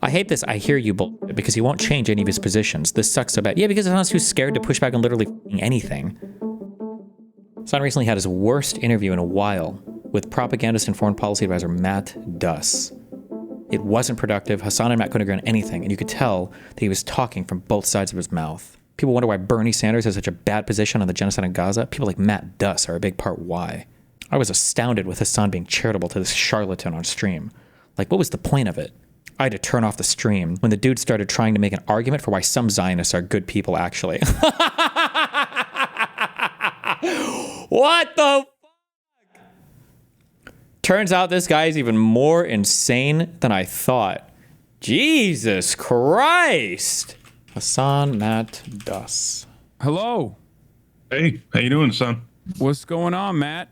I hate this. I hear you bullshit because he won't change any of his positions. This sucks so bad. Yeah, because Hasan's too scared to push back on literally anything. Hasan recently had his worst interview in a while with propagandist and foreign policy advisor Matt Duss. It wasn't productive. Hasan and Matt couldn't agree on anything, and you could tell that he was talking from both sides of his mouth. People wonder why Bernie Sanders has such a bad position on the genocide in Gaza. People like Matt Duss are a big part why. I was astounded with Hasan being charitable to this charlatan on stream. Like, what was the point of it? I had to turn off the stream when the dude started trying to make an argument for why some Zionists are good people, actually. What the fuck? Turns out this guy is even more insane than I thought. Jesus Christ. Hasan Matt Duss. Hello. Hey, how you doing, son? What's going on, Matt?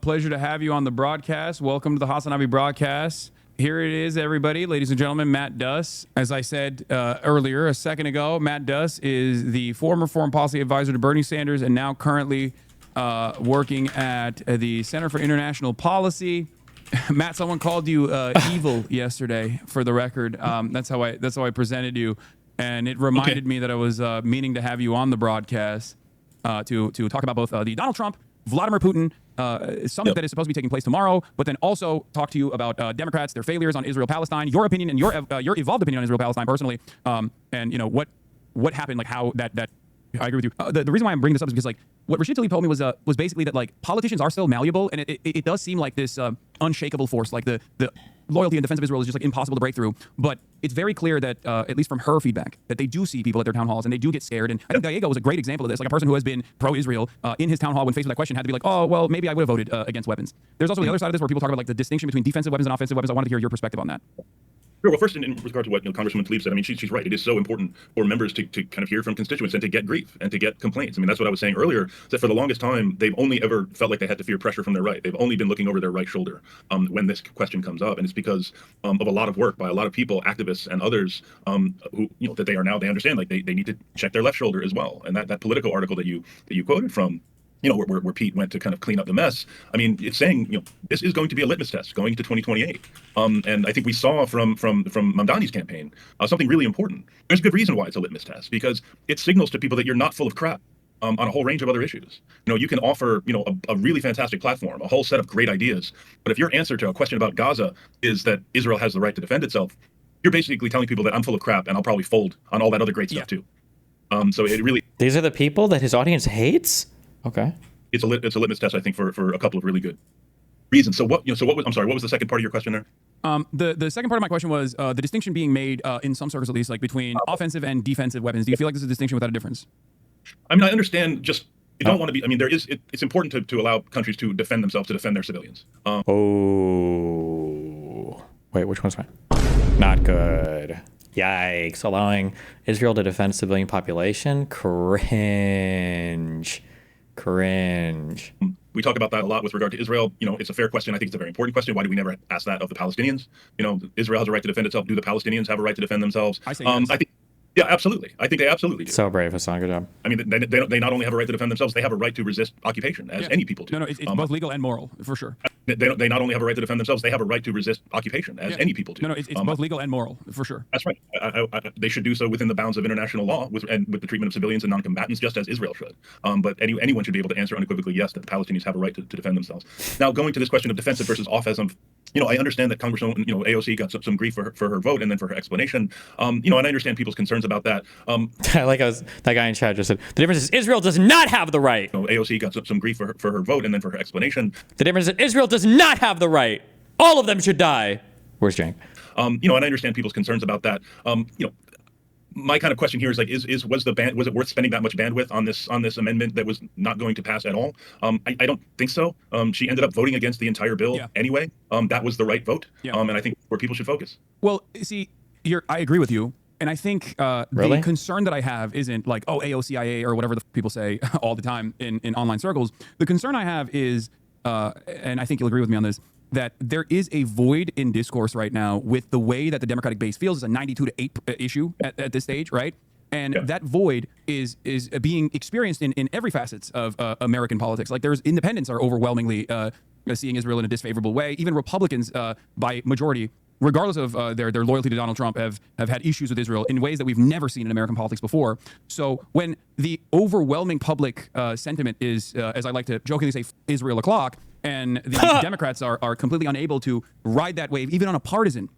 Pleasure to have you on the broadcast. Welcome to the Hasan Nabi broadcast. Here it is, everybody. Ladies and gentlemen, Matt Duss. As I said earlier, a second ago, Matt Duss is the former foreign policy advisor to Bernie Sanders and now currently working at the Center for International Policy. Matt, someone called you evil yesterday, for the record. That's how I presented you. And it reminded me that I was meaning to have you on the broadcast to talk about both the Donald Trump, Vladimir Putin summit that is supposed to be taking place tomorrow, but then also talk to you about Democrats, their failures on Israel-Palestine, your opinion and your evolved opinion on Israel-Palestine personally, and you know what happened, like how that. I agree with you. The reason why I'm bringing this up is because like what Rashid Tlaib told me was basically that like politicians are still malleable, and it does seem like this unshakable force, like the loyalty and defense of Israel is just like impossible to break through. But it's very clear that at least from her feedback, that they do see people at their town halls and they do get scared. And I think Gallego was a great example of this, like a person who has been pro-Israel in his town hall when faced with that question had to be like, oh well, maybe I would have voted against weapons. There's also the other side of this where people talk about like the distinction between defensive weapons and offensive weapons. I wanted to hear your perspective on that. Sure. Well, first, in regard to what Congresswoman Tlaib said, I mean, she's right. It is so important for members to kind of hear from constituents and to get grief and to get complaints. I mean, that's what I was saying earlier, that for the longest time, they've only ever felt like they had to fear pressure from their right. They've only been looking over their right shoulder when this question comes up. And it's because of a lot of work by a lot of people, activists and others who, that they understand, like they need to check their left shoulder as well. And that Politico article that you quoted from, where Pete went to kind of clean up the mess. I mean, it's saying, this is going to be a litmus test going into 2028. And I think we saw from Mamdani's campaign something really important. There's good reason why it's a litmus test, because it signals to people that you're not full of crap on a whole range of other issues. You can offer, a really fantastic platform, a whole set of great ideas. But if your answer to a question about Gaza is that Israel has the right to defend itself, you're basically telling people that I'm full of crap and I'll probably fold on all that other great stuff too. So it really... These are the people that his audience hates? Okay. It's a litmus test, I think, for a couple of really good reasons. So what was the second part of your question there? The second part of my question was the distinction being made in some circles, at least, like between offensive and defensive weapons. Do you feel like there's a distinction without a difference? I mean, I understand. Just you don't want to be. I mean, it's important to allow countries to defend themselves, to defend their civilians. Wait, which one's mine? Not good. Yikes! Allowing Israel to defend civilian population. Cringe. We talk about that a lot with regard to Israel. It's a fair question. I think it's a very important question. Why do we never ask that of the Palestinians? Israel has a right to defend itself. Do the Palestinians have a right to defend themselves? I say yes. I think, yeah, absolutely. I think they absolutely do. So brave, Hasan. Good job. I mean, they not only have a right to defend themselves, they have a right to resist occupation, as any people do. No, it's both legal and moral, for sure. They not only have a right to defend themselves, they have a right to resist occupation, as any people do. No, it's both legal and moral, for sure. That's right. They should do so within the bounds of international law with the treatment of civilians and non-combatants, just as Israel should. But anyone should be able to answer unequivocally yes, that the Palestinians have a right to defend themselves. Now, going to this question of defensive versus offensive, I understand that Congresswoman, AOC got some grief for her vote and then for her explanation. And I understand people's concerns about that. I like that guy in chat just said, the difference is Israel does not have the right. AOC got some grief for her vote and then for her explanation. The difference is Israel does not have the right. All of them should die. Where's Jank? And I understand people's concerns about that. My kind of question here is like, was it worth spending that much bandwidth on this amendment that was not going to pass at all? I don't think so. She ended up voting against the entire bill anyway. That was the right vote. And I think where people should focus. Well, see, I agree with you. And I think the concern that I have isn't like, AOCIA or whatever the people say all the time in online circles. The concern I have is, and I think you'll agree with me on this, that there is a void in discourse right now with the way that the Democratic base feels. It's a 92-8 issue at this stage, right? And that void is being experienced in every facets of American politics. Like independents are overwhelmingly seeing Israel in a disfavorable way. Even Republicans by majority regardless of their loyalty to Donald Trump, have had issues with Israel in ways that we've never seen in American politics before. So when the overwhelming public sentiment is, as I like to jokingly say, Israel o'clock, and the Democrats are completely unable to ride that wave, even on a partisan,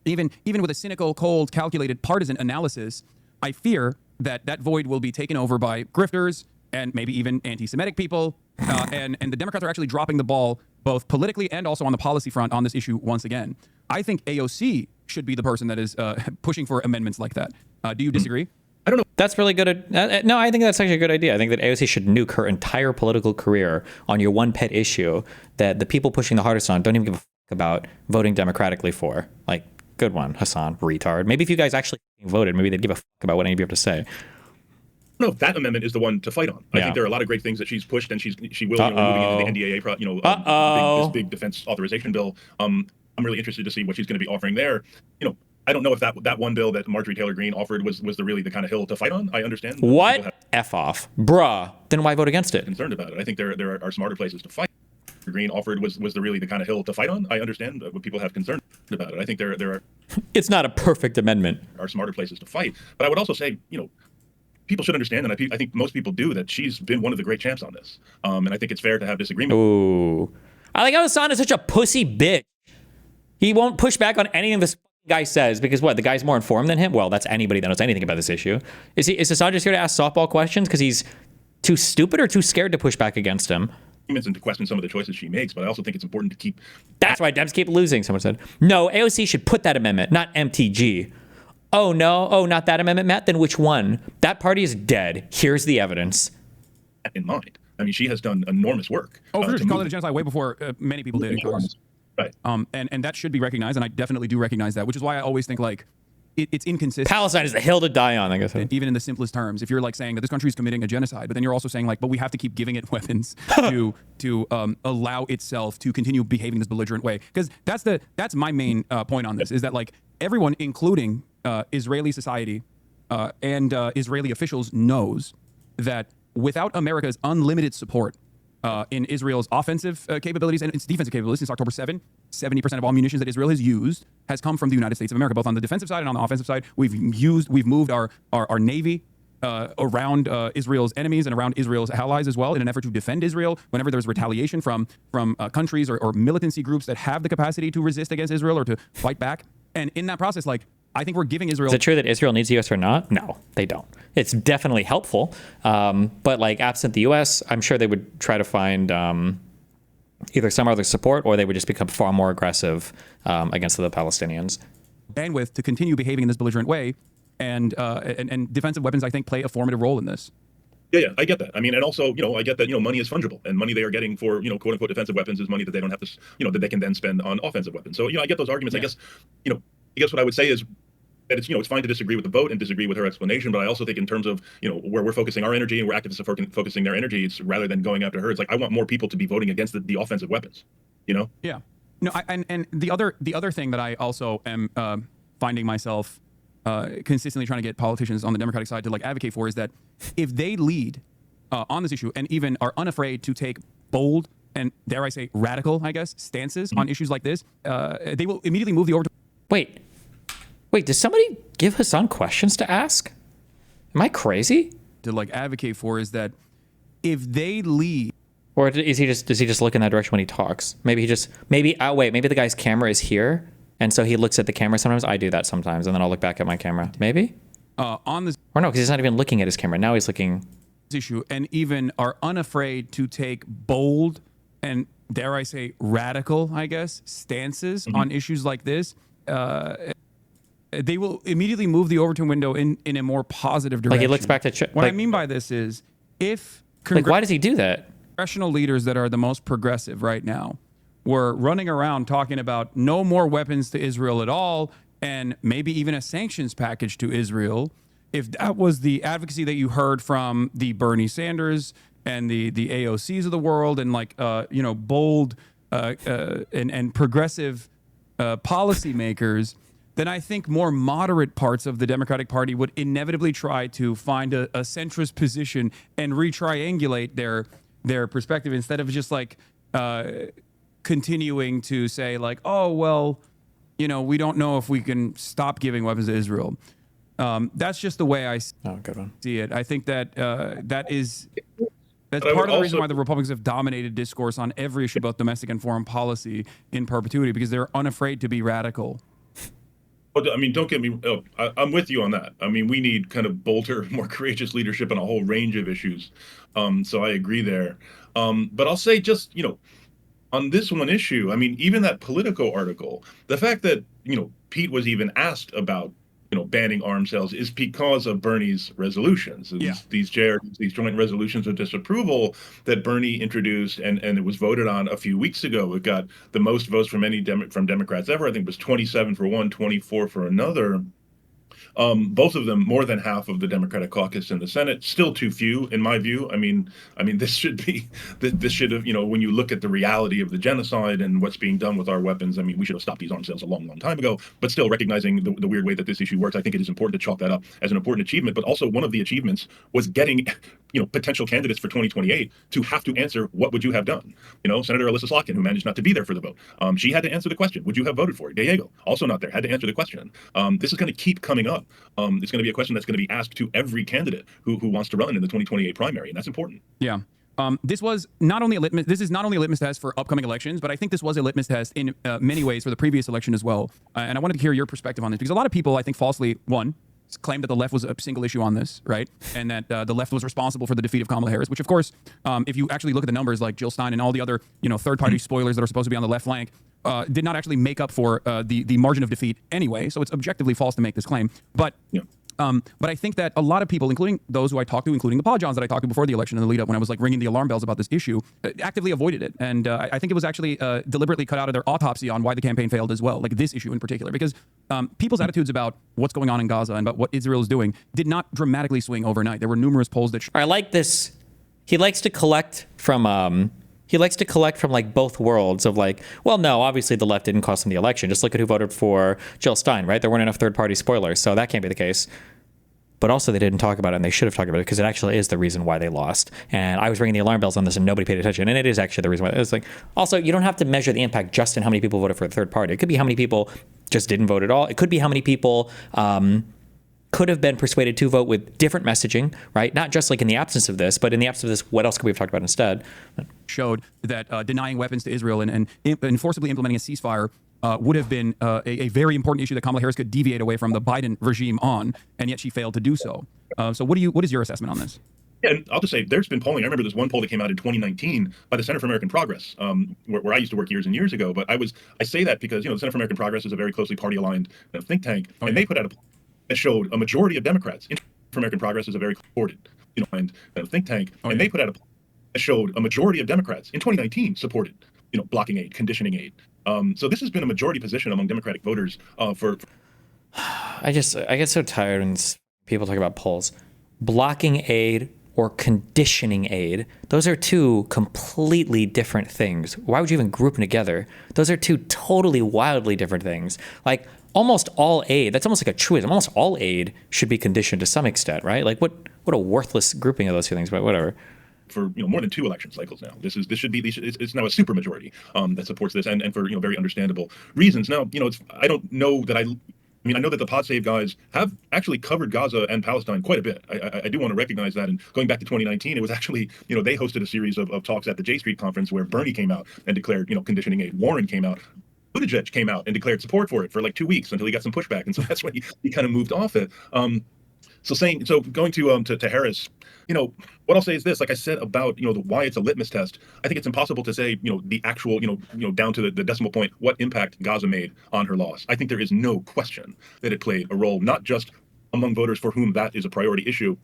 even with a cynical, cold, calculated partisan analysis, I fear that that void will be taken over by grifters and maybe even anti-Semitic people. And the Democrats are actually dropping the ball both politically and also on the policy front on this issue once again. I think AOC should be the person that is pushing for amendments like that. Do you disagree? I don't know. That's really good. No, I think that's actually a good idea. I think that AOC should nuke her entire political career on your one pet issue that the people pushing the hardest on don't even give a fuck about voting democratically for. Like, good one, Hasan, retard. Maybe if you guys actually voted, maybe they'd give a fuck about what any of you have to say. No, that amendment is the one to fight on. I think there are a lot of great things that she's pushed, and she will, moving into the NDAA, this big defense authorization bill. I'm really interested to see what she's going to be offering there. I don't know if that one bill that Marjorie Taylor Greene offered was the kind of hill to fight on. I understand. What? F off. Bruh. Then why vote against it? Concerned about it. I think there are smarter places to fight. Greene offered was the kind of hill to fight on. I understand what people have concern about it. I think there are. It's not a perfect amendment. Are smarter places to fight. But I would also say, people should understand, and I think most people do, that she's been one of the great champs on this. And I think it's fair to have disagreement. Ooh. I like how Hasan is such a pussy bitch. He won't push back on anything this guy says because what? The guy's more informed than him? Well, that's anybody that knows anything about this issue. Is Hasan just here to ask softball questions because he's too stupid or too scared to push back against him? And to question some of the choices she makes, but I also think it's important to keep. That's why Dems keep losing, someone said. No, AOC should put that amendment, not MTG. Oh, no. Oh, not that amendment, Matt? Then which one? That party is dead. Here's the evidence. In mind. I mean, she has done enormous work. Oh, for sure. She called it a genocide way before many people did. Right. And that should be recognized, and I definitely do recognize that, which is why I always think, like, it's inconsistent. Palestine is the hill to die on, I guess. Even in the simplest terms. If you're, like, saying that this country is committing a genocide, but then you're also saying, like, but we have to keep giving it weapons to allow itself to continue behaving this belligerent way. Because that's my main point on this, is that, like, everyone, including Israeli society and Israeli officials, knows that without America's unlimited support in Israel's offensive capabilities and its defensive capabilities since October 7, 70% of all munitions that Israel has used has come from the United States of America, both on the defensive side and on the offensive side. We've moved our Navy around Israel's enemies and around Israel's allies as well in an effort to defend Israel whenever there's retaliation from countries or militancy groups that have the capacity to resist against Israel or to fight back. And in that process, like, I think we're giving Israel... Is it true that Israel needs the U.S. or not? No, they don't. It's definitely helpful. But like absent the U.S., I'm sure they would try to find either some other support or they would just become far more aggressive against the Palestinians. Bandwidth to continue behaving in this belligerent way. And defensive weapons, I think, play a formative role in this. Yeah, I get that. I mean, and also, I get that, money is fungible, and money they are getting for, quote unquote defensive weapons is money that they don't have to, that they can then spend on offensive weapons. So, I get those arguments. Yeah. I guess what I would say is that it's fine to disagree with the vote and disagree with her explanation, but I also think in terms of, where we're focusing our energy and where activists are focusing their energy, it's rather than going after her, it's like, I want more people to be voting against the offensive weapons, Yeah. No, and the other thing that I also am finding myself consistently trying to get politicians on the Democratic side to like advocate for is that if they lead on this issue and even are unafraid to take bold and, dare I say, radical, I guess, stances on issues like this, they will immediately move the over. Wait, does somebody give Hasan questions to ask? Am I crazy? To like advocate for is that if they lead, or does he just look in that direction when he talks? Maybe maybe the guy's camera is here, and so he looks at the camera sometimes. I do that sometimes, and then I'll look back at my camera. Maybe on this, or no, because he's not even looking at his camera now. He's looking issue, and even are unafraid to take bold and, dare I say, radical, I guess, stances on issues like this. They will immediately move the Overton window in a more positive direction. Like he looks back to... What I mean by this is, if... why does he do that? Congressional leaders that are the most progressive right now were running around talking about no more weapons to Israel at all, and maybe even a sanctions package to Israel, if that was the advocacy that you heard from the Bernie Sanders and the AOCs of the world and like, bold and progressive policymakers, then I think more moderate parts of the Democratic Party would inevitably try to find a centrist position and retriangulate their perspective instead of just like continuing to say like, oh, well, we don't know if we can stop giving weapons to Israel. That's just the way I good one. see it. I think that that's But I part would of the reason also- why the Republicans have dominated discourse on every issue, both domestic and foreign policy, in perpetuity, because they're unafraid to be radical. But I mean, don't get me. I'm with you on that. I mean, we need kind of bolder, more courageous leadership on a whole range of issues. So I agree there. But I'll say just on this one issue, I mean, even that Politico article, the fact that Pete was even asked about banning arms sales is because of Bernie's resolutions. These joint resolutions of disapproval that Bernie introduced and it was voted on a few weeks ago. It got the most votes from any from Democrats ever. I think it was 27 for one, 24 for another. Both of them more than half of the Democratic caucus in the Senate. Still too few, in my view. I mean, this should have, when you look at the reality of the genocide and what's being done with our weapons, I mean, we should have stopped these arms sales a long, long time ago. But still, recognizing the weird way that this issue works, I think it is important to chalk that up as an important achievement. But also, one of the achievements was getting, potential candidates for 2028 to have to answer, what would you have done? Senator Alyssa Slotkin, who managed not to be there for the vote, she had to answer the question, would you have voted for it? Gallego, also not there, had to answer the question. This is going to keep coming up. It's going to be a question that's going to be asked to every candidate who wants to run in the 2028 primary, and that's important. Yeah. This is not only a litmus test for upcoming elections, but I think this was a litmus test in many ways for the previous election as well. And I wanted to hear your perspective on this, because a lot of people, I think, falsely, claimed that the left was a single issue on this, right? And that the left was responsible for the defeat of Kamala Harris, which, of course, if you actually look at the numbers, like Jill Stein and all the other, third-party spoilers that are supposed to be on the left flank, did not actually make up for the margin of defeat anyway. So it's objectively false to make this claim. But I think that a lot of people, including those who I talked to, including the Paw Johns that I talked to before the election and the lead up, when I was ringing the alarm bells about this issue, actively avoided it. And I think it was actually deliberately cut out of their autopsy on why the campaign failed as well, like this issue in particular, because people's attitudes about what's going on in Gaza and about what Israel is doing did not dramatically swing overnight. There were numerous polls that... I like this. He likes to collect from like both worlds of like, well, no, obviously the left didn't cost him the election. Just look at who voted for Jill Stein, right? There weren't enough third-party spoilers, so that can't be the case. But also they didn't talk about it, and they should have talked about it, because it actually is the reason why they lost. And I was ringing the alarm bells on this and nobody paid attention. And it is actually the reason why. It's like, also, you don't have to measure the impact just in how many people voted for the third party. It could be how many people just didn't vote at all. It could be how many people could have been persuaded to vote with different messaging, right? Not just like in the absence of this, but in the absence of this, what else could we have talked about instead? Showed that denying weapons to Israel and forcibly implementing a ceasefire would have been a very important issue that Kamala Harris could deviate away from the Biden regime on, and yet she failed to do so. So what is your assessment on this? Yeah, and I'll just say there's been polling. I remember there's one poll that came out in 2019 by the Center for American Progress, where I used to work years and years ago. But I say that because the Center for American Progress is a very closely party-aligned think tank, and they put out a poll that showed a majority of Democrats. Center for American Progress is a very supported think tank, and they put out a poll that showed a majority of Democrats in 2019 supported blocking aid, conditioning aid. So this has been a majority position among Democratic voters for. I get so tired when people talk about polls. Blocking aid or conditioning aid, those are two completely different things. Why would you even group them together? Those are two totally wildly different things. Like almost all aid, that's almost like a truism. Almost all aid should be conditioned to some extent, right? Like what a worthless grouping of those two things, but whatever. For more than 2 election cycles now, it's now a supermajority that supports this, and for very understandable reasons. Now I don't know that I know that the Pod Save guys have actually covered Gaza and Palestine quite a bit. I do want to recognize that. And going back to 2019, it was actually they hosted a series of talks at the J Street conference where Bernie came out and declared conditioning aid. Warren came out. Buttigieg came out and declared support for it for like 2 weeks until he got some pushback, and so that's when he kind of moved off it. So going to Harris, what I'll say is this: like I said about why it's a litmus test. I think it's impossible to say the actual down to the decimal point what impact Gaza made on her loss. I think there is no question that it played a role, not just among voters for whom that is a priority issue,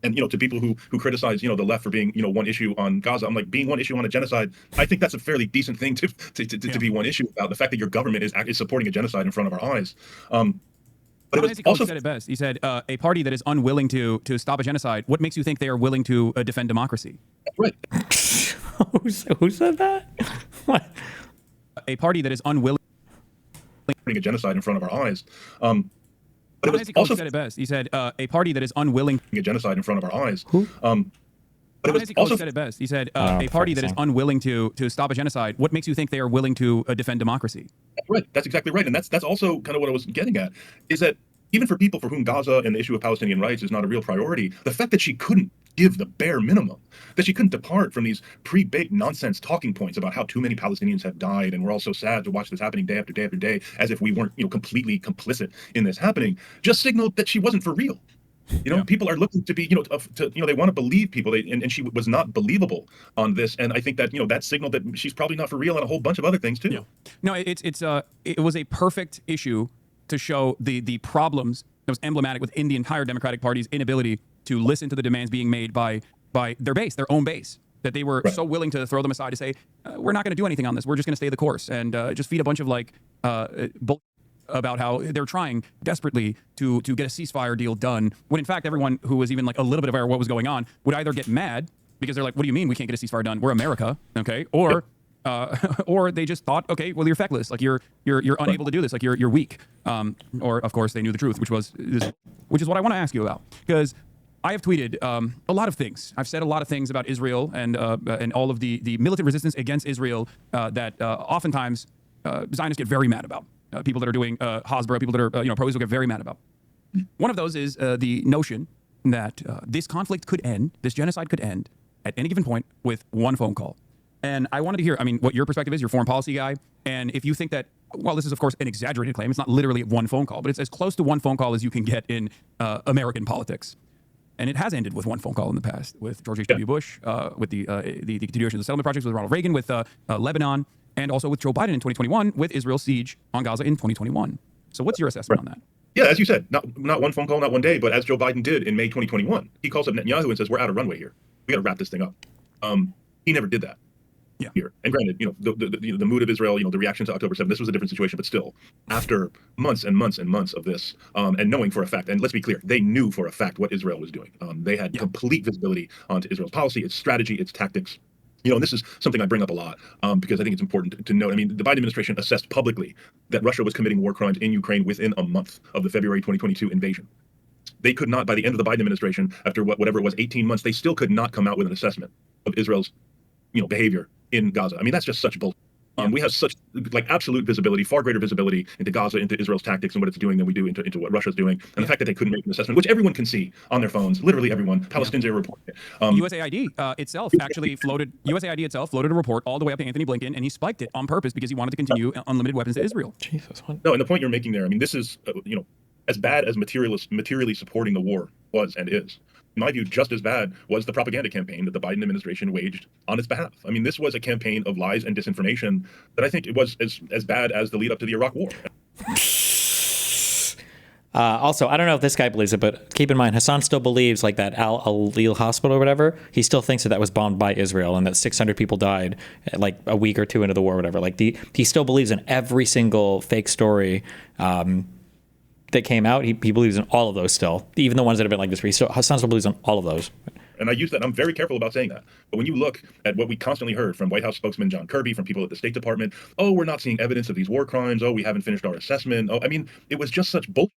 and to people who criticize the left for being one issue on Gaza. I'm like, being one issue on a genocide, I think that's a fairly decent thing to be one issue about. The fact that your government is supporting a genocide in front of our eyes. But it was also said it best. He said, a party that is unwilling to stop a genocide, what makes you think they are willing to defend democracy? Right. Who said that? What? A party that is unwilling a genocide in front of our eyes. But it was also said it best. He said, a party that is unwilling a genocide in front of our eyes. Who? But it was Ta-Nehisi also Coates said it best. He said, a party that is unwilling to stop a genocide, what makes you think they are willing to defend democracy? right. That's exactly right. And that's also kind of what I was getting at, is that even for people for whom Gaza and the issue of Palestinian rights is not a real priority, the fact that she couldn't give the bare minimum, that she couldn't depart from these pre-baked nonsense talking points about how too many Palestinians have died and we're all so sad to watch this happening day after day after day, as if we weren't, completely complicit in this happening, just signaled that she wasn't for real. People are looking to be, they want to believe people, and she was not believable on this. And I think that, that signaled that she's probably not for real on a whole bunch of other things too. Yeah. No, it was a perfect issue to show the problems that was emblematic within the entire Democratic Party's inability to listen to the demands being made by their own base, that they were so willing to throw them aside to say, we're not going to do anything on this. We're just going to stay the course and just feed a bunch of bull about how they're trying desperately to get a ceasefire deal done, when in fact everyone who was even like a little bit aware of what was going on would either get mad because they're like, what do you mean we can't get a ceasefire done? We're America, okay? Or or they just thought, okay, well, you're feckless, like you're unable to do this, like you're weak. Or of course they knew the truth, which is what I want to ask you about, because I have tweeted a lot of things. I've said a lot of things about Israel and all of the militant resistance against Israel that oftentimes Zionists get very mad about. People that are doing Hasbara, people that are pro-Israel get very mad about. One of those is the notion that this conflict could end, this genocide could end at any given point with one phone call. And I wanted to hear, what your perspective is, your foreign policy guy, and if you think that, well, this is of course an exaggerated claim. It's not literally one phone call, but it's as close to one phone call as you can get in American politics. And it has ended with one phone call in the past, with George H.W. Bush, with the continuation of the settlement projects, with Ronald Reagan, with Lebanon, and also with Joe Biden in 2021, with Israel's siege on Gaza in 2021. So what's your assessment on that? Yeah, as you said, not one phone call, not one day, but as Joe Biden did in May 2021, he calls up Netanyahu and says, we're out of runway here. We got to wrap this thing up. He never did that. Yeah. Here. And granted, the mood of Israel, the reaction to October 7th, this was a different situation, but still, after months and months and months of this, and knowing for a fact, and let's be clear, they knew for a fact what Israel was doing. They had complete visibility onto Israel's policy, its strategy, its tactics. And this is something I bring up a lot because I think it's important to note. The Biden administration assessed publicly that Russia was committing war crimes in Ukraine within a month of the February 2022 invasion. They could not, by the end of the Biden administration, after whatever it was, 18 months, they still could not come out with an assessment of Israel's behavior in Gaza. That's just such bullshit. We have such absolute visibility, far greater visibility into Gaza, into Israel's tactics and what it's doing than we do into what Russia's doing. And the fact that they couldn't make an assessment, which everyone can see on their phones, literally everyone, Palestinians are reporting it. USAID itself floated a report all the way up to Anthony Blinken, and he spiked it on purpose because he wanted to continue unlimited weapons to Israel. Jesus, what? No, and the point you're making there, this is, as bad as materially supporting the war was and is. In my view, just as bad was the propaganda campaign that the Biden administration waged on its behalf. This was a campaign of lies and disinformation that I think it was as bad as the lead up to the Iraq War. Also, I don't know if this guy believes it, but keep in mind, Hasan still believes that Al-Alil hospital or whatever, he still thinks that was bombed by Israel and that 600 people died a week or two into the war or whatever. He still believes in every single fake story that came out. He believes in all of those still, even the ones that have been Hasan still believes in all of those. And I use that. I'm very careful about saying that. But when you look at what we constantly heard from White House spokesman John Kirby, from people at the State Department, we're not seeing evidence of these war crimes. We haven't finished our assessment. It was just such bullshit.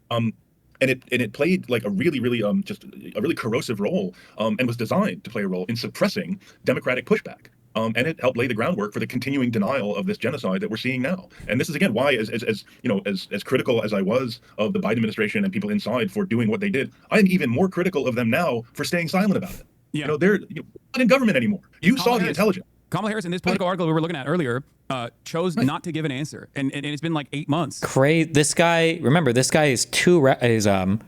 And it played a really, really just a really corrosive role, and was designed to play a role in suppressing democratic pushback. And it helped lay the groundwork for the continuing denial of this genocide that we're seeing now. And this is again why, as critical as I was of the Biden administration and people inside for doing what they did, I'm even more critical of them now for staying silent about it. Yeah. They're not in government anymore. You saw the intelligence. Kamala Harris in this political article we were looking at earlier chose not to give an answer, and it's been 8 months. This guy is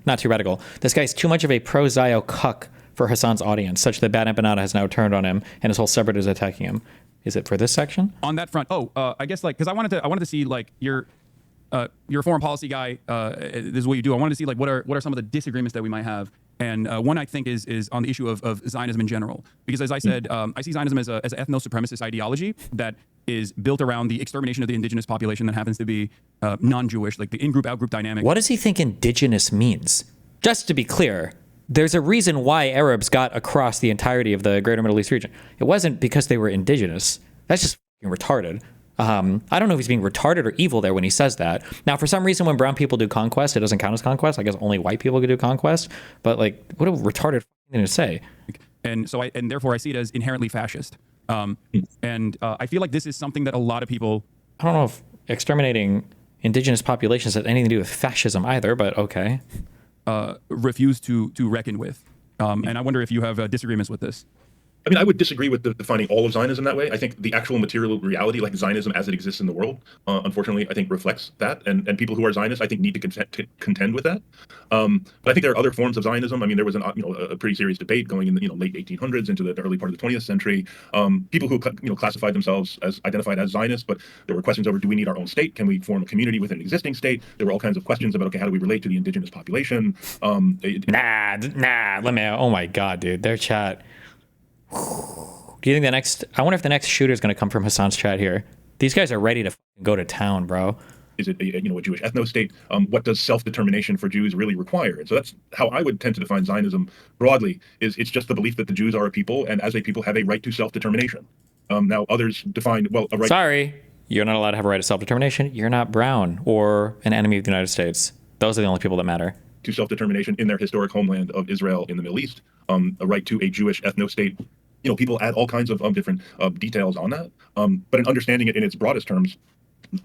not too radical. This guy's too much of a pro-Zio cuck for Hasan's audience, such that Bad Empanada has now turned on him, and his whole subreddit is attacking him. Is it for this section? On that front, I guess because I wanted to see you're a foreign policy guy. This is what you do. I wanted to see what are some of the disagreements that we might have, and one I think is on the issue of Zionism in general, because as I said, I see Zionism as an ethno-supremacist ideology that is built around the extermination of the indigenous population that happens to be non-Jewish, the in-group out-group dynamic. What does he think indigenous means? Just to be clear, there's a reason why Arabs got across the entirety of the greater Middle East region. It wasn't because they were indigenous. That's just fucking retarded. I don't know if he's being retarded or evil there when he says that. Now, for some reason, when brown people do conquest, it doesn't count as conquest. I guess only white people can do conquest. But what a retarded thing to say. and therefore I see it as inherently fascist. And I feel like this is something that a lot of people. I don't know if exterminating indigenous populations has anything to do with fascism either, but okay. Refuse to reckon with. And I wonder if you have disagreements with this. I mean, I would disagree with defining all of Zionism that way. I think the actual material reality, like Zionism as it exists in the world, unfortunately, I think reflects that. And people who are Zionists, I think, need to contend with that. But I think there are other forms of Zionism. I mean, there was a pretty serious debate going in the late 1800s into the early part of the 20th century. People who classified themselves as identified as Zionists, but there were questions over: do we need our own state? Can we form a community within an existing state? There were all kinds of questions about, okay, how do we relate to the indigenous population? Let me. Oh my God, dude, their chat. Do you think I wonder if the next shooter is going to come from Hasan's chat here. These guys are ready to go to town, bro. Is it a Jewish ethno-state? What does self-determination for Jews really require? And so that's how I would tend to define Zionism broadly. It's just the belief that the Jews are a people, and as a people have a right to self-determination. Now others define, well, a right. Sorry, you're not allowed to have a right to self-determination. You're not brown or an enemy of the United States. Those are the only people that matter. To self-determination in their historic homeland of Israel in the Middle East, a right to a Jewish ethno-state. People add all kinds of different details on that, but in understanding it in its broadest terms,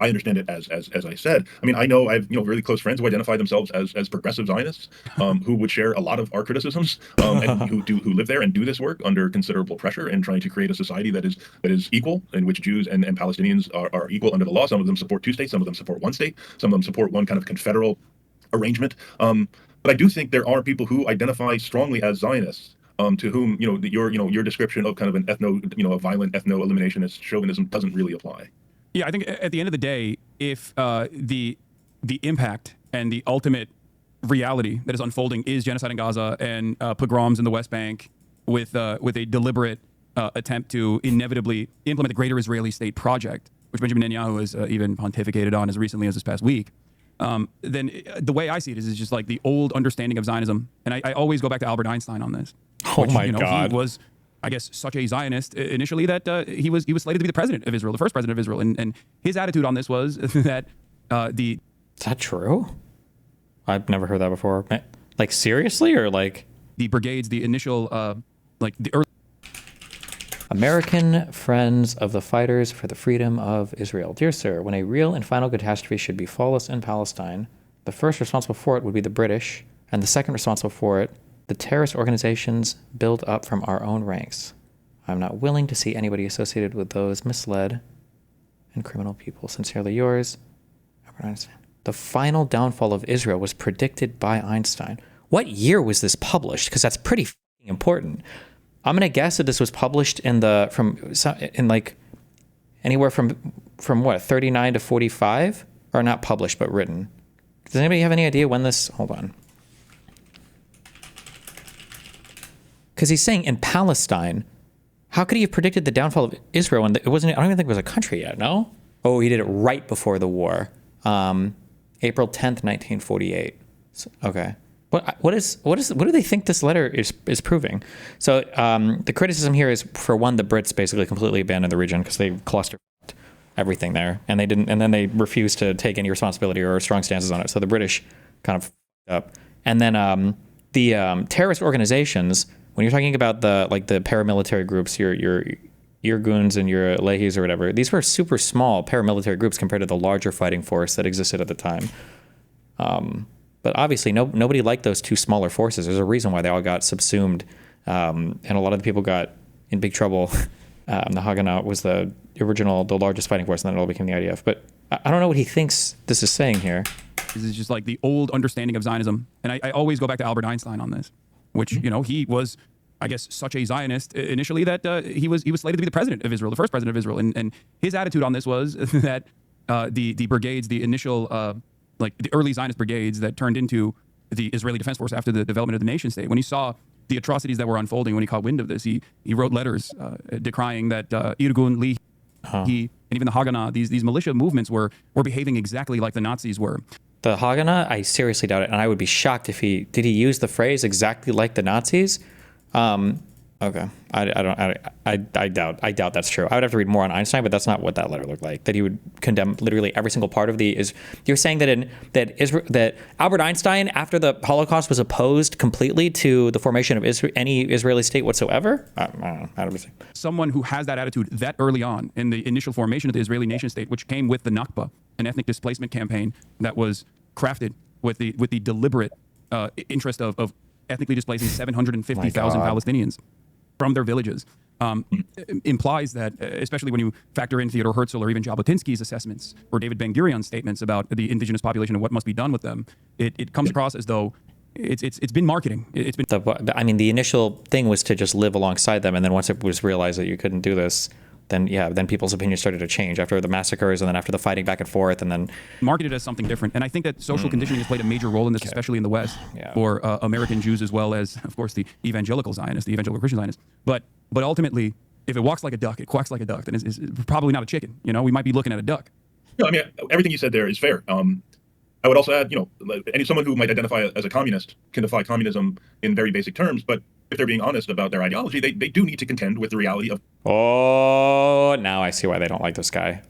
I understand it as I said. I mean, I know I have really close friends who identify themselves as progressive Zionists, who would share a lot of our criticisms, and who live there and do this work under considerable pressure and trying to create a society that is equal, in which Jews and Palestinians are equal under the law. Some of them support two states, some of them support one state, some of them support one kind of confederal arrangement. But I do think there are people who identify strongly as Zionists, to whom your description of kind of an a violent ethno-eliminationist chauvinism doesn't really apply. Yeah, I think at the end of the day, if the impact and the ultimate reality that is unfolding is genocide in Gaza and pogroms in the West Bank, with a deliberate attempt to inevitably implement the greater Israeli state project, which Benjamin Netanyahu has even pontificated on as recently as this past week, then the way I see it is just like the old understanding of Zionism. And I always go back to Albert Einstein on this. Oh my God. He was, I guess, such a Zionist initially that he was slated to be the president of Israel, the first president of Israel. And his attitude on this was that Is that true? I've never heard that before. Like, seriously? Or like... the brigades, the initial, the early... American Friends of the Fighters for the Freedom of Israel. Dear sir, when a real and final catastrophe should be flawless in Palestine, the first responsible for it would be the British, and the second responsible for it, the terrorist organizations built up from our own ranks. I'm not willing to see anybody associated with those misled and criminal people. Sincerely yours, Albert Einstein. The final downfall of Israel was predicted by Einstein. What year was this published? Because that's pretty important. I'm gonna guess that this was published in anywhere from what, 39 to 45, or not published but written. Does anybody have any idea when this? Hold on. Because he's saying in Palestine, how could he have predicted the downfall of Israel when it wasn't? I don't even think it was a country yet. No. Oh, he did it right before the war, April 10th, 1948. So, okay. What do they think this letter is proving? So the criticism here is, for one, the Brits basically completely abandoned the region because they clustered everything there, and then they refused to take any responsibility or strong stances on it. So the British kind of up, and then the terrorist organizations. When you're talking about the paramilitary groups, your goons and your Lehis or whatever, these were super small paramilitary groups compared to the larger fighting force that existed at the time. But obviously, nobody liked those two smaller forces. There's a reason why they all got subsumed, and a lot of the people got in big trouble. The Haganah was the largest fighting force, and then it all became the IDF. But I don't know what he thinks this is saying here. This is just like the old understanding of Zionism. And I always go back to Albert Einstein on this, which, he was, I guess, such a Zionist initially that he was slated to be the president of Israel, the first president of Israel. And his attitude on this was that the brigades, the initial... the early Zionist brigades that turned into the Israeli Defense Force after the development of the nation state. When he saw the atrocities that were unfolding, when he caught wind of this, he wrote letters decrying that Irgun, Lehi, and even the Haganah, these militia movements were behaving exactly like the Nazis were. The Haganah, I seriously doubt it, and I would be shocked if did he use the phrase exactly like the Nazis? Okay, I doubt that's true. I would have to read more on Einstein, but that's not what that letter looked like. That he would condemn literally every single part of the is. You're saying that that Albert Einstein after the Holocaust was opposed completely to the formation of any Israeli state whatsoever. I don't know. I don't know. Someone who has that attitude that early on in the initial formation of the Israeli nation state, which came with the Nakba, an ethnic displacement campaign that was crafted with the deliberate interest of ethnically displacing 750,000 Palestinians from their villages, implies that, especially when you factor in Theodore Herzl or even Jabotinsky's assessments or David Ben-Gurion's statements about the indigenous population and what must be done with them, it comes across as though it's been marketing. It's been. The initial thing was to just live alongside them, and then once it was realized that you couldn't do this, then people's opinions started to change after the massacres and then after the fighting back and forth, and then marketed as something different. And I think that social conditioning has played a major role in this, especially in the West, for American Jews as well as, of course, the evangelical Zionists, the evangelical Christian Zionists. But ultimately, if it walks like a duck, it quacks like a duck, then it's probably not a chicken. You know, we might be looking at a duck. No, I mean, everything you said there is fair. I would also add, someone who might identify as a communist can defy communism in very basic terms, but if they're being honest about their ideology, they do need to contend with the reality of. Oh, now I see why they don't like this guy.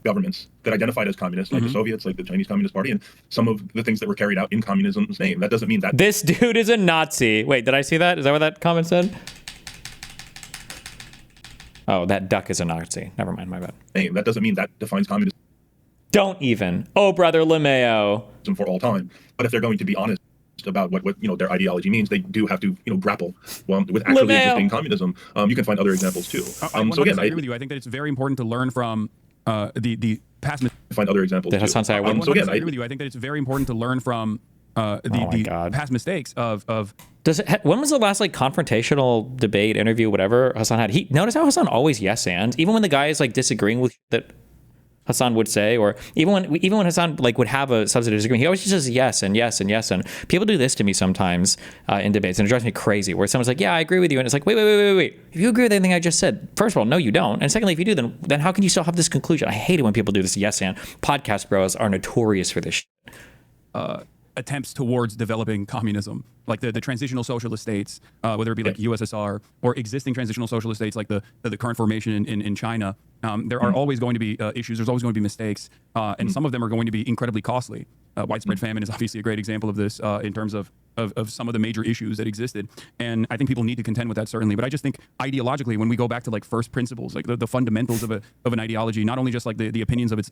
Governments that identified as communist, like the Soviets, like the Chinese Communist Party, and some of the things that were carried out in communism's name. That doesn't mean that this dude is a Nazi. Wait, did I see that? Is that what that comment said? Oh, that duck is a Nazi. Never mind, my bad. Name. That doesn't mean that defines communism. Don't even. Oh, brother LeMayo. For all time. But if they're going to be honest about what their ideology means, they do have to grapple with actually existing communism. You can find other examples too. I agree with you. I think that it's very important to learn from the past. Find other examples. Hasan say I agree with you. I think that it's very important to learn from the past mistakes of. When was the last confrontational debate, interview, whatever Hasan had? Notice how Hasan always yes and even when the guy is disagreeing with that Hasan would say, or even when Hasan would have a substantive disagreement, he always just says yes and yes and yes. And people do this to me sometimes in debates, and it drives me crazy. Where someone's like, "Yeah, I agree with you," and it's like, "Wait. If you agree with anything I just said, first of all, no, you don't. And secondly, if you do, then how can you still have this conclusion?" I hate it when people do this yes and. Podcast bros are notorious for this shit. Attempts towards developing communism, like the transitional socialist states, whether it be like USSR or existing transitional socialist states like the current formation in China. There are always going to be issues. There's always going to be mistakes, and some of them are going to be incredibly costly. Widespread famine is obviously a great example of this in terms of some of the major issues that existed. And I think people need to contend with that, certainly. But I just think ideologically, when we go back to first principles, the fundamentals of an ideology, not only just the opinions of its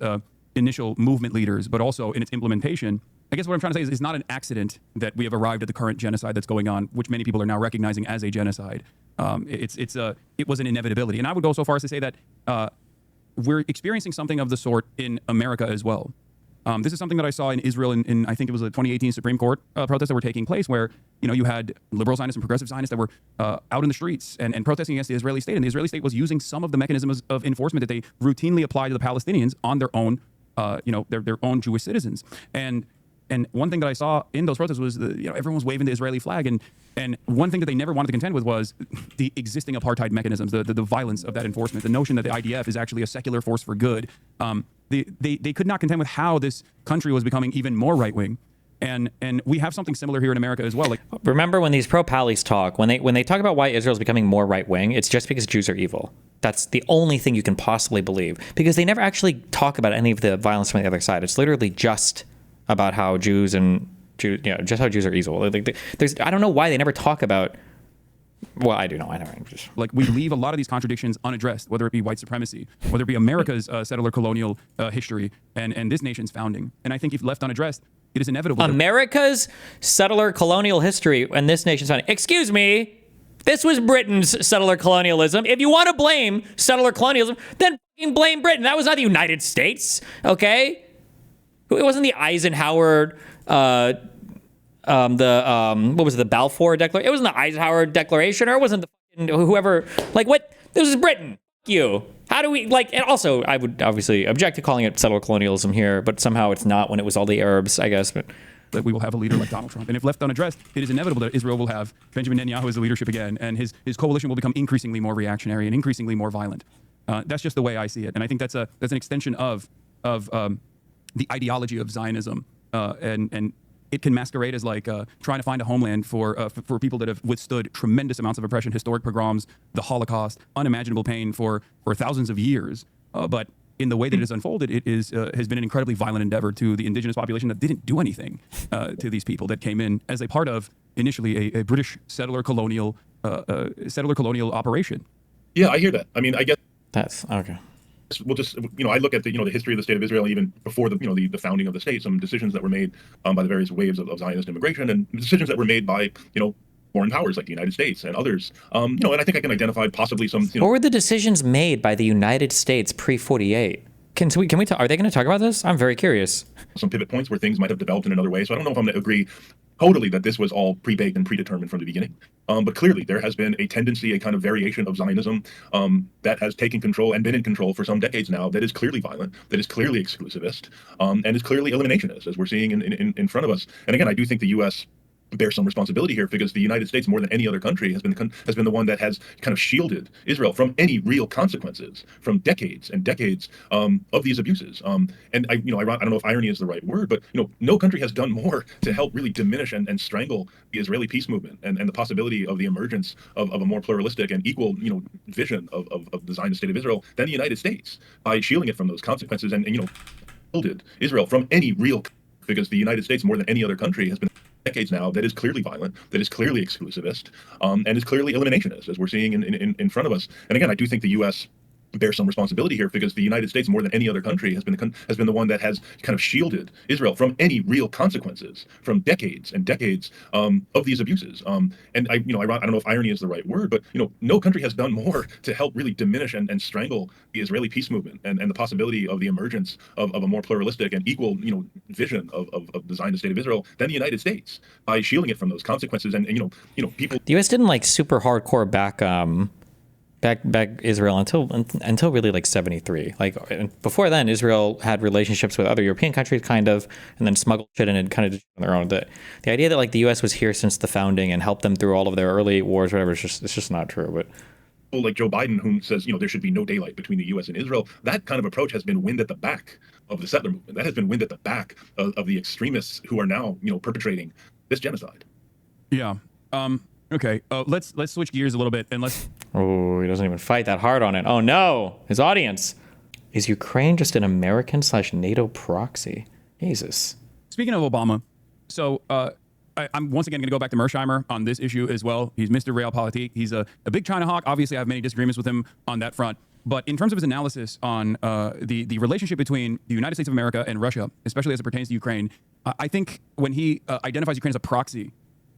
initial movement leaders, but also in its implementation. I guess what I'm trying to say is it's not an accident that we have arrived at the current genocide that's going on, which many people are now recognizing as a genocide. It was an inevitability. And I would go so far as to say that we're experiencing something of the sort in America as well. This is something that I saw in Israel in I think it was the 2018 Supreme Court protests that were taking place, where you had liberal Zionists and progressive Zionists that were out in the streets and protesting against the Israeli state, and the Israeli state was using some of the mechanisms of enforcement that they routinely apply to the Palestinians on their own, their own Jewish citizens. And one thing that I saw in those protests was everyone was waving the Israeli flag, and one thing that they never wanted to contend with was the existing apartheid mechanisms, the violence of that enforcement, the notion that the IDF is actually a secular force for good. They could not contend with how this country was becoming even more right wing, and we have something similar here in America as well. Remember when these pro-Pallies talk, when they talk about why Israel is becoming more right wing, it's just because Jews are evil. That's the only thing you can possibly believe, because they never actually talk about any of the violence from the other side. It's literally just about how just how Jews are evil. I don't know why they never talk about. Well, I do know. I know. We leave a lot of these contradictions unaddressed, whether it be white supremacy, whether it be America's settler colonial history, and this nation's founding. And I think if left unaddressed, it is inevitable. America's settler colonial history and this nation's founding. Excuse me. This was Britain's settler colonialism. If you want to blame settler colonialism, then fucking blame Britain. That was not the United States. Okay. It wasn't the Eisenhower, what was it, the Balfour Declaration? It wasn't the Eisenhower Declaration, or it wasn't the whoever, what? This is Britain. Fuck you. How do we, and also, I would obviously object to calling it settler colonialism here, but somehow it's not when it was all the Arabs, I guess. But that we will have a leader like Donald Trump. And if left unaddressed, it is inevitable that Israel will have Benjamin Netanyahu as the leadership again, and his coalition will become increasingly more reactionary and increasingly more violent. That's just the way I see it. And I think that's an extension of the ideology of Zionism, and it can masquerade as like trying to find a homeland for people that have withstood tremendous amounts of oppression, historic pogroms, the Holocaust, unimaginable pain for thousands of years. But in the way that it has unfolded, it is has been an incredibly violent endeavor to the indigenous population that didn't do anything to these people that came in as a part of initially a British settler colonial operation. Yeah, I hear that. I mean, I guess That's okay. we'll just, I look at the history of the state of Israel, even before the founding of the state, some decisions that were made by the various waves of Zionist immigration, and decisions that were made by foreign powers like the United States and others. And I think I can identify possibly some. What were the decisions made by the United States pre-48? Can we are they going to talk about this? I'm very curious. Some pivot points where things might have developed in another way. So I don't know if I'm going to agree totally that this was all pre-baked and predetermined from the beginning. But clearly there has been a tendency, a kind of variation of Zionism that has taken control and been in control for some decades now, that is clearly violent, that is clearly exclusivist, and is clearly eliminationist, as we're seeing in front of us. And again, I do think the U.S. bear some responsibility here, because the United States, more than any other country, has been the one that has kind of shielded Israel from any real consequences from decades and decades of these abuses. And I don't know if irony is the right word, but no country has done more to help really diminish and strangle the Israeli peace movement and the possibility of the emergence of a more pluralistic and equal vision of the Zionist state of Israel than the United States, by shielding it from those consequences and shielded Israel from any real, because the United States, more than any other country, has been decades now that is clearly violent, that is clearly exclusivist, and is clearly eliminationist, as we're seeing in front of us. And again, I do think the U.S. bear some responsibility here, because the United States, more than any other country, has been the one that has kind of shielded Israel from any real consequences from decades and decades of these abuses. And I don't know if irony is the right word, but no country has done more to help really diminish and strangle the Israeli peace movement and the possibility of the emergence of a more pluralistic and equal vision of the Zionist state of Israel than the United States, by shielding it from those consequences. And people. The U.S. didn't like super hardcore back Israel until really like 73. Like before then, Israel had relationships with other European countries, kind of, and then smuggled shit in and kind of did on their own. The idea that like the U.S. was here since the founding and helped them through all of their early wars, whatever, it's just not true. But like Joe Biden, who says there should be no daylight between the U.S. and Israel, that kind of approach has been wind at the back of the settler movement. That has been wind at the back of the extremists who are now perpetrating this genocide. Yeah. Okay. Let's switch gears a little bit and let's. Oh, he doesn't even fight that hard on it. Oh no, his audience. Is Ukraine just an American/NATO proxy? Jesus. Speaking of Obama, so I'm once again going to go back to Mersheimer on this issue as well. He's Mr. Realpolitik. He's a big China hawk. Obviously, I have many disagreements with him on that front. But in terms of his analysis on the relationship between the United States of America and Russia, especially as it pertains to Ukraine, I think when he identifies Ukraine as a proxy,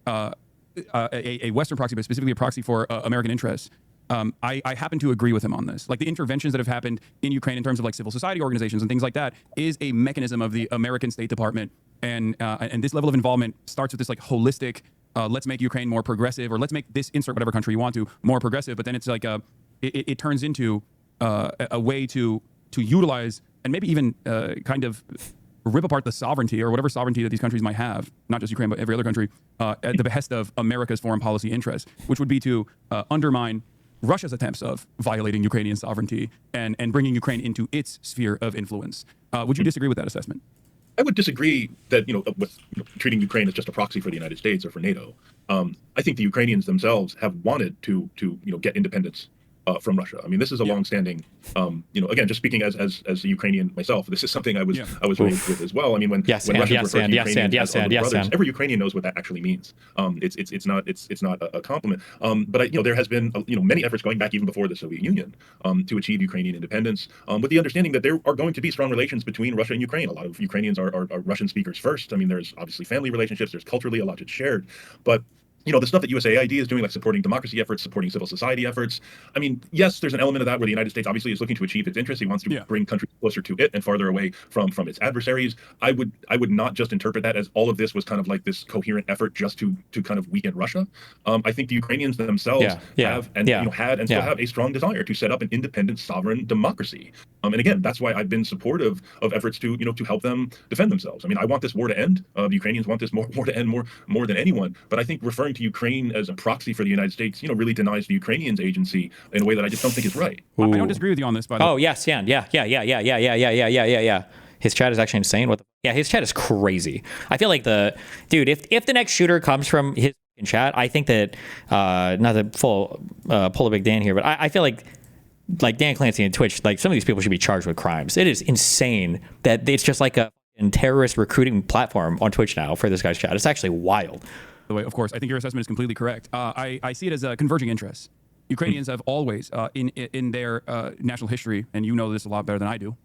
a Western proxy, but specifically a proxy for American interests, I happen to agree with him on this. Like the interventions that have happened in Ukraine in terms of like civil society organizations and things like that is a mechanism of the American State Department. And this level of involvement starts with this like holistic, let's make Ukraine more progressive, or let's make this insert whatever country you want to more progressive. But then it's like it turns into a way to utilize and maybe even kind of rip apart the sovereignty or whatever sovereignty that these countries might have, not just Ukraine, but every other country, at the behest of America's foreign policy interests, which would be to undermine Russia's attempts of violating Ukrainian sovereignty and bringing Ukraine into its sphere of influence. Would you disagree with that assessment? I would disagree that with treating Ukraine as just a proxy for the United States or for NATO. I think the Ukrainians themselves have wanted to get independence from Russia. I mean, this is a longstanding, again, just speaking as a Ukrainian myself, this is something I was raised with as well. I mean, when Russians refer to Ukrainians as brothers, every Ukrainian knows what that actually means. It's not a compliment. But there has been many efforts going back even before the Soviet Union to achieve Ukrainian independence, with the understanding that there are going to be strong relations between Russia and Ukraine. A lot of Ukrainians are Russian speakers first. I mean, there's obviously family relationships. There's culturally a lot that's shared, but the stuff that USAID is doing, like supporting democracy efforts, supporting civil society efforts. I mean, yes, there's an element of that where the United States obviously is looking to achieve its interests. He wants to bring countries closer to it and farther away from its adversaries. I would not just interpret that as all of this was kind of like this coherent effort just to kind of weaken Russia. I think the Ukrainians themselves have had and still have a strong desire to set up an independent, sovereign democracy. And again, that's why I've been supportive of efforts to help them defend themselves. I mean, I want this war to end. The Ukrainians want this war to end more than anyone. But I think referring to Ukraine as a proxy for the United States, really denies the Ukrainians agency in a way that I just don't think is right. I don't disagree with you on this, by the way. Oh, yes, yeah. His chat is actually insane. Yeah, his chat is crazy. I feel like if the next shooter comes from his chat, I think that not to pull a big Dan here, but I feel like Dan Clancy and Twitch, like some of these people should be charged with crimes. It is insane that it's just like a terrorist recruiting platform on Twitch now for this guy's chat. It's actually wild. The way, of course, I think your assessment is completely correct. I see it as converging interests. Ukrainians have always, in their national history, and you know this a lot better than I do,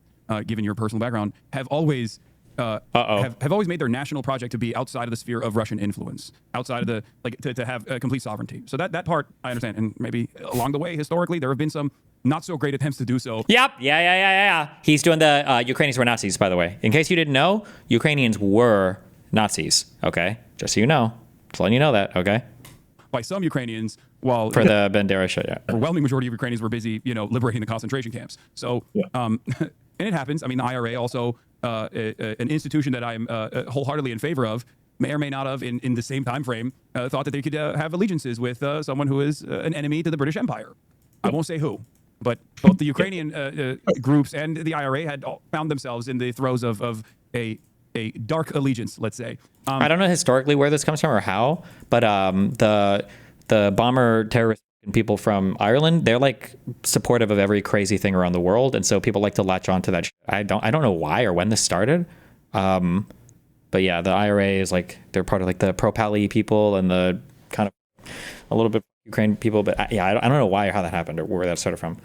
given your personal background, have always have always made their national project to be outside of the sphere of Russian influence, outside of the to have complete sovereignty. So that part I understand, and maybe along the way historically there have been some not so great attempts to do so. Yep. Yeah. He's doing the Ukrainians were Nazis, by the way. In case you didn't know, Ukrainians were Nazis. Okay, just so you know, just letting you know that. Okay. By some Ukrainians, while for the Bandera show, yeah. Overwhelming majority of Ukrainians were busy, liberating the concentration camps. So, and it happens. I mean, the IRA also, an institution that I'm wholeheartedly in favor of, may or may not have, in the same time frame, thought that they could have allegiances with someone who is an enemy to the British Empire. I won't say who, but both the Ukrainian groups and the IRA had found themselves in the throes of a dark allegiance, let's say. I don't know historically where this comes from or how, but the bomber terrorist people from Ireland, they're like supportive of every crazy thing around the world, and so people like to latch on to that. I don't know why or when this started, but yeah, the IRA is like they're part of like the pro-Pally people and the kind of a little bit Ukraine people, but yeah, I don't know why or how that happened or where that started from.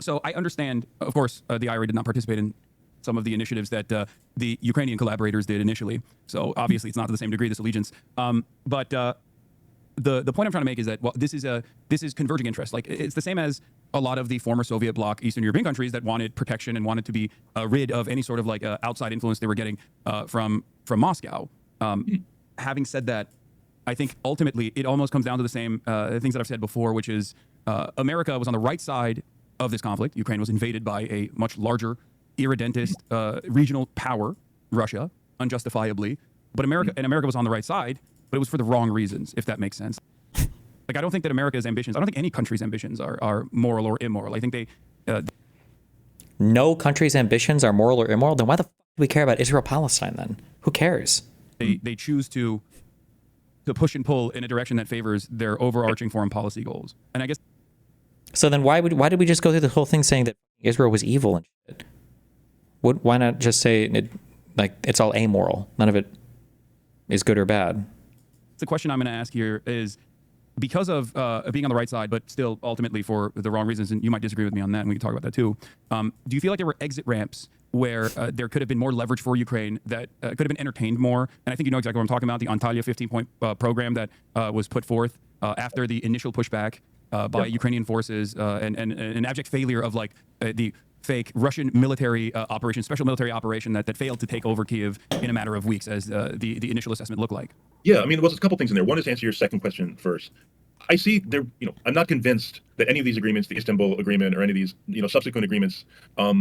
So I understand, of course, the IRA did not participate in some of the initiatives that the Ukrainian collaborators did initially. So obviously it's not to the same degree, this allegiance. But the point I'm trying to make is that this is converging interest. Like it's the same as a lot of the former Soviet bloc Eastern European countries that wanted protection and wanted to be rid of any sort of like outside influence they were getting from Moscow. Having said that, I think ultimately it almost comes down to the same things that I've said before, which is America was on the right side of this conflict. Ukraine was invaded by a much larger irredentist regional power, Russia, unjustifiably. But America was on the right side, but it was for the wrong reasons, if that makes sense. Like, I don't think that America's ambitions, I don't think any country's ambitions are moral or immoral. I think they... no country's ambitions are moral or immoral? Then why the fuck do we care about Israel-Palestine then? Who cares? They choose to push and pull in a direction that favors their overarching foreign policy goals. And I guess... So then why did we just go through the whole thing saying that Israel was evil and shit? Why not just say it's all amoral? None of it is good or bad. The question I'm going to ask here is, because of being on the right side, but still ultimately for the wrong reasons, and you might disagree with me on that, and we can talk about that too. Do you feel like there were exit ramps where there could have been more leverage for Ukraine that could have been entertained more? And I think you know exactly what I'm talking about, the Antalya 15-point program that was put forth after the initial pushback by Ukrainian forces and an abject failure of the fake Russian military operation, special military operation that failed to take over Kyiv in a matter of weeks, as the initial assessment looked like. Yeah, I mean, there's a couple things in there. One is to answer your second question first. I see there, I'm not convinced that any of these agreements, the Istanbul Agreement or any of these, subsequent agreements, I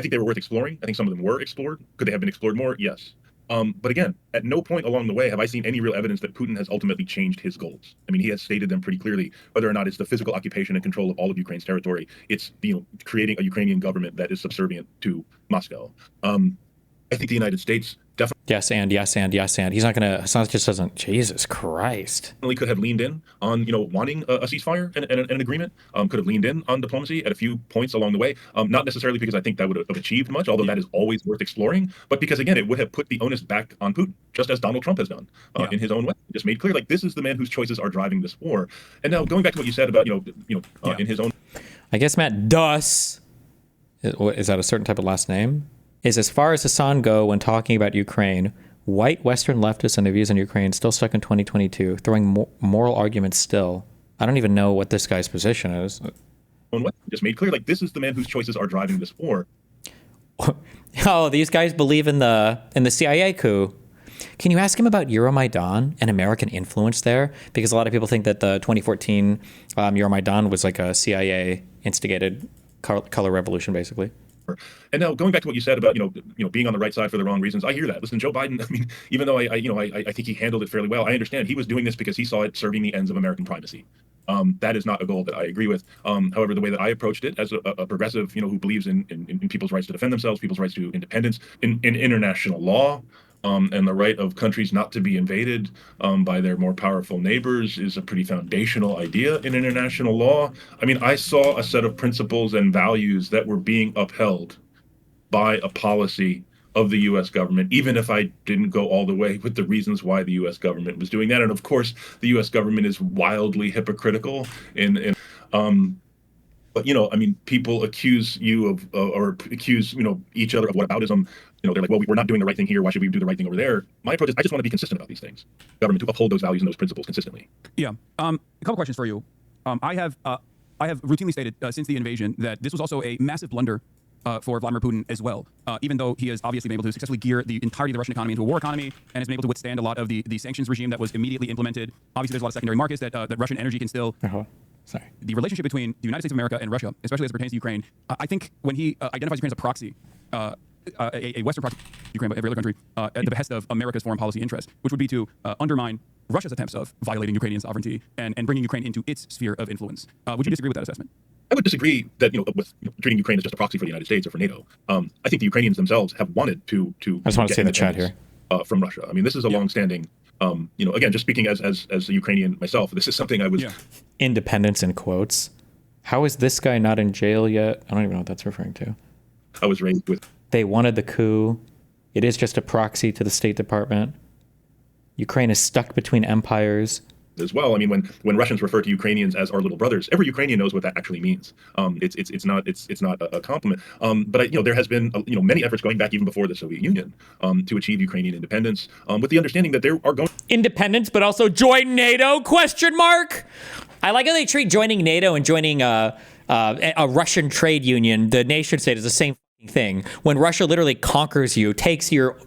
think they were worth exploring. I think some of them were explored. Could they have been explored more? Yes. But again, at no point along the way have I seen any real evidence that Putin has ultimately changed his goals. I mean, he has stated them pretty clearly, whether or not it's the physical occupation and control of all of Ukraine's territory. It's, creating a Ukrainian government that is subservient to Moscow. I think the United States definitely. Yes, and. He's not going to, Hasan just doesn't, Jesus Christ. Could have leaned in on, wanting a ceasefire and an agreement, could have leaned in on diplomacy at a few points along the way. Not necessarily because I think that would have achieved much, although that is always worth exploring, but because, again, it would have put the onus back on Putin, just as Donald Trump has done in his own way. Just made clear, this is the man whose choices are driving this war. And now going back to what you said about, in his own. I guess Matt Duss, is that a certain type of last name? Is as far as Hasan go when talking about Ukraine, white Western leftists and their views on Ukraine still stuck in 2022, throwing moral arguments still. I don't even know what this guy's position is. Just made clear, this is the man whose choices are driving this war. Oh, these guys believe in the CIA coup. Can you ask him about Euromaidan and American influence there? Because a lot of people think that the 2014 Euromaidan was like a CIA instigated color revolution, basically. And now going back to what you said about being on the right side for the wrong reasons, I hear that. Listen, Joe Biden, I mean, even though I think he handled it fairly well, I understand he was doing this because he saw it serving the ends of American primacy. That is not a goal that I agree with. However, the way that I approached it as a progressive, who believes in people's rights to defend themselves, people's rights to independence, in international law, and the right of countries not to be invaded by their more powerful neighbors is a pretty foundational idea in international law. I mean, I saw a set of principles and values that were being upheld by a policy of the U.S. government, even if I didn't go all the way with the reasons why the U.S. government was doing that. And of course, the U.S. government is wildly hypocritical but I mean, people accuse you of or accuse each other of whataboutism. They're like, well, we're not doing the right thing here. Why should we do the right thing over there? My approach is I just want to be consistent about these things. Government to uphold those values and those principles consistently. Yeah. A couple questions for you. I have routinely stated since the invasion that this was also a massive blunder for Vladimir Putin as well, even though he has obviously been able to successfully gear the entirety of the Russian economy into a war economy and has been able to withstand a lot of the sanctions regime that was immediately implemented. Obviously, there's a lot of secondary markets that Russian energy can still. Sorry. The relationship between the United States of America and Russia, especially as it pertains to Ukraine, I think when he identifies Ukraine as a proxy, a Western proxy, Ukraine, but every other country, at the behest of America's foreign policy interest, which would be to undermine Russia's attempts of violating Ukrainian sovereignty and bringing Ukraine into its sphere of influence. Would you disagree with that assessment? I would disagree that with treating Ukraine as just a proxy for the United States or for NATO. I think the Ukrainians themselves have wanted to. I just want to say in the chat here from Russia. I mean, this is a long-standing. Again, just speaking as a Ukrainian myself, this is something I was. Yeah. Independence in quotes. How is this guy not in jail yet? I don't even know what that's referring to. I was raised with. They wanted the coup. It is just a proxy to the State Department. Ukraine is stuck between empires. As well, I mean, when Russians refer to Ukrainians as our little brothers, every Ukrainian knows what that actually means. It's not a compliment. But there has been many efforts going back even before the Soviet Union to achieve Ukrainian independence, with the understanding that there are going independence, but also join NATO? Question mark. I like how they treat joining NATO and joining a Russian trade union, the nation state, is the same thing. When Russia literally conquers you, takes your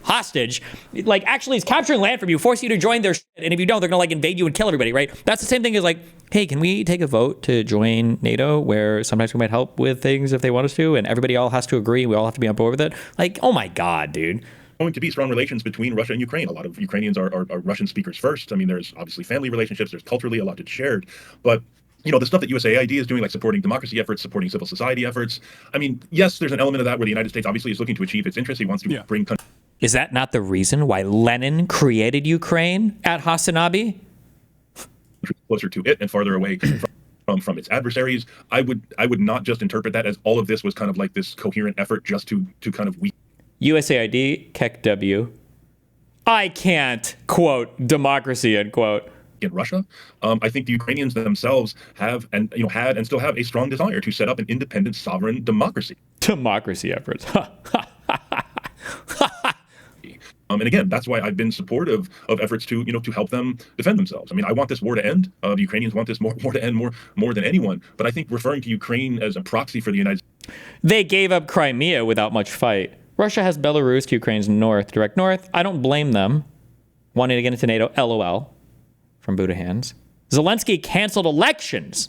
hostage, like actually is capturing land from you, force you to join their shit, and if you don't, they're gonna invade you and kill everybody, right? That's the same thing as like, hey, can we take a vote to join NATO, where sometimes we might help with things if they want us to, and everybody all has to agree, we all have to be on board with it. Like, oh my god, dude. Going to be strong relations between Russia and Ukraine. A lot of Ukrainians are Russian speakers first. I mean, there's obviously family relationships, there's culturally a lot that's shared, but the stuff that USAID is doing, like supporting democracy efforts, supporting civil society efforts. I mean, yes, there's an element of that where the United States obviously is looking to achieve its interests. He wants to bring countries. Is that not the reason why Lenin created Ukraine at Hasan Closer to it and farther away from its adversaries? I would not just interpret that as all of this was kind of like this coherent effort just to kind of weaken. USAID, Keck W. I can't quote democracy, end quote. In Russia, I think the Ukrainians themselves have and had and still have a strong desire to set up an independent, sovereign democracy. Democracy efforts. And again, that's why I've been supportive of efforts to help them defend themselves. I mean, I want this war to end. The Ukrainians want this war to end more than anyone. But I think referring to Ukraine as a proxy for the United States. They gave up Crimea without much fight. Russia has Belarus to Ukraine's north, direct north. I don't blame them wanting to get into NATO. LOL. From Buddha Hands. Zelensky canceled elections.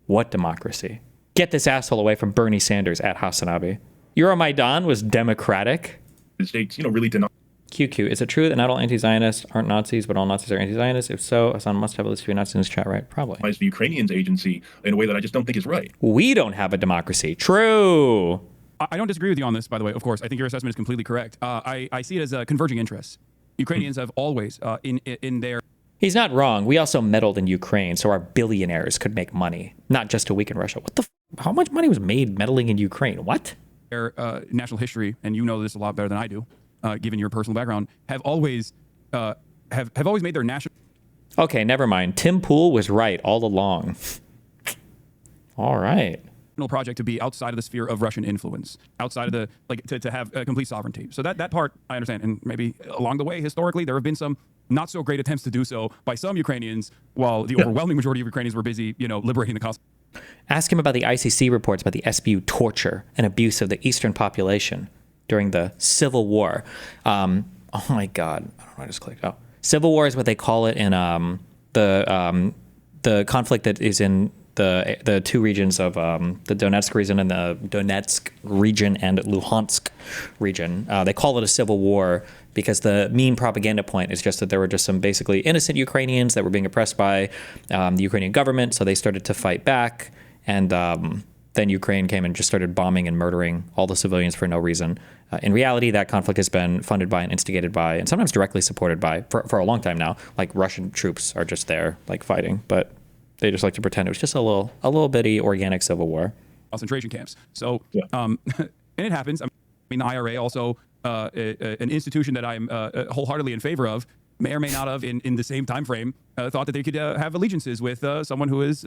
What democracy? Get this asshole away from Bernie Sanders at Hasanabi. Euromaidan was democratic. The States, really deny. QQ, is it true that not all anti-Zionists aren't Nazis, but all Nazis are anti-Zionists? If so, Hasan must have at least 2 Nazis in his chat, right? Probably. The Ukrainians agency in a way that I just don't think is right. We don't have a democracy. True. I don't disagree with you on this, by the way. Of course, I think your assessment is completely correct. I see it as converging interests. Ukrainians have always, in their... He's not wrong. We also meddled in Ukraine, so our billionaires could make money, not just to weaken Russia. What the? How much money was made meddling in Ukraine? What? Their national history, and you know this a lot better than I do, given your personal background, have always have always made their national. Okay, never mind. Tim Pool was right all along. All right. Project to be outside of the sphere of Russian influence, outside of the to have complete sovereignty. So that part I understand, and maybe along the way historically there have been some not so great attempts to do so by some Ukrainians, while the overwhelming majority of Ukrainians were busy, liberating the Cossack. Ask him about the ICC reports about the SBU torture and abuse of the Eastern population during the Civil War. Oh my God, I don't know. I just clicked. Oh, Civil War is what they call it in the conflict that is in the two regions of the Donetsk region and Luhansk region. They call it a civil war because the main propaganda point is just that there were just some basically innocent Ukrainians that were being oppressed by the Ukrainian government, so they started to fight back, and then Ukraine came and just started bombing and murdering all the civilians for no reason. In reality, that conflict has been funded by and instigated by, and sometimes directly supported by, for a long time now. Like Russian troops are just there, like fighting, but they just like to pretend it was just a little bitty organic civil war. Concentration camps. So, and it happens. I mean, the IRA also an institution that I'm wholeheartedly in favor of, may or may not have in the same time frame thought that they could have allegiances with someone who is.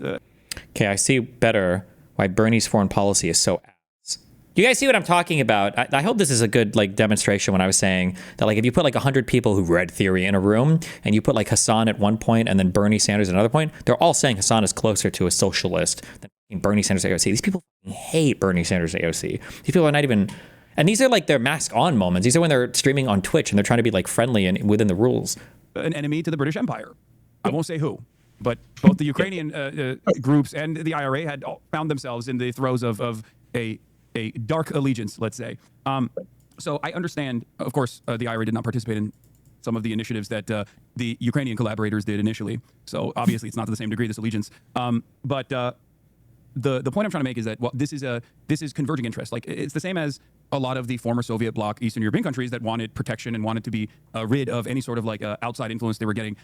Okay, I see better why Bernie's foreign policy is so ass. You guys see what I'm talking about? I hope this is a good like demonstration when I was saying that like if you put like 100 people who read theory in a room and you put like Hasan at one point and then Bernie Sanders at another point, they're all saying Hasan is closer to a socialist than Bernie Sanders AOC. These people hate Bernie Sanders AOC. These people are not even, and these are like their mask on moments. These are when they're streaming on Twitch and they're trying to be like friendly and within the rules. An enemy to the British Empire. I won't say who. But both the Ukrainian groups and the IRA had found themselves in the throes of a dark allegiance, let's say. So I understand, of course, the IRA did not participate in some of the initiatives that the Ukrainian collaborators did initially. So obviously it's not to the same degree, this allegiance. But the point I'm trying to make is that this is converging interest. Like it's the same as a lot of the former Soviet bloc Eastern European countries that wanted protection and wanted to be rid of any sort of like outside influence they were getting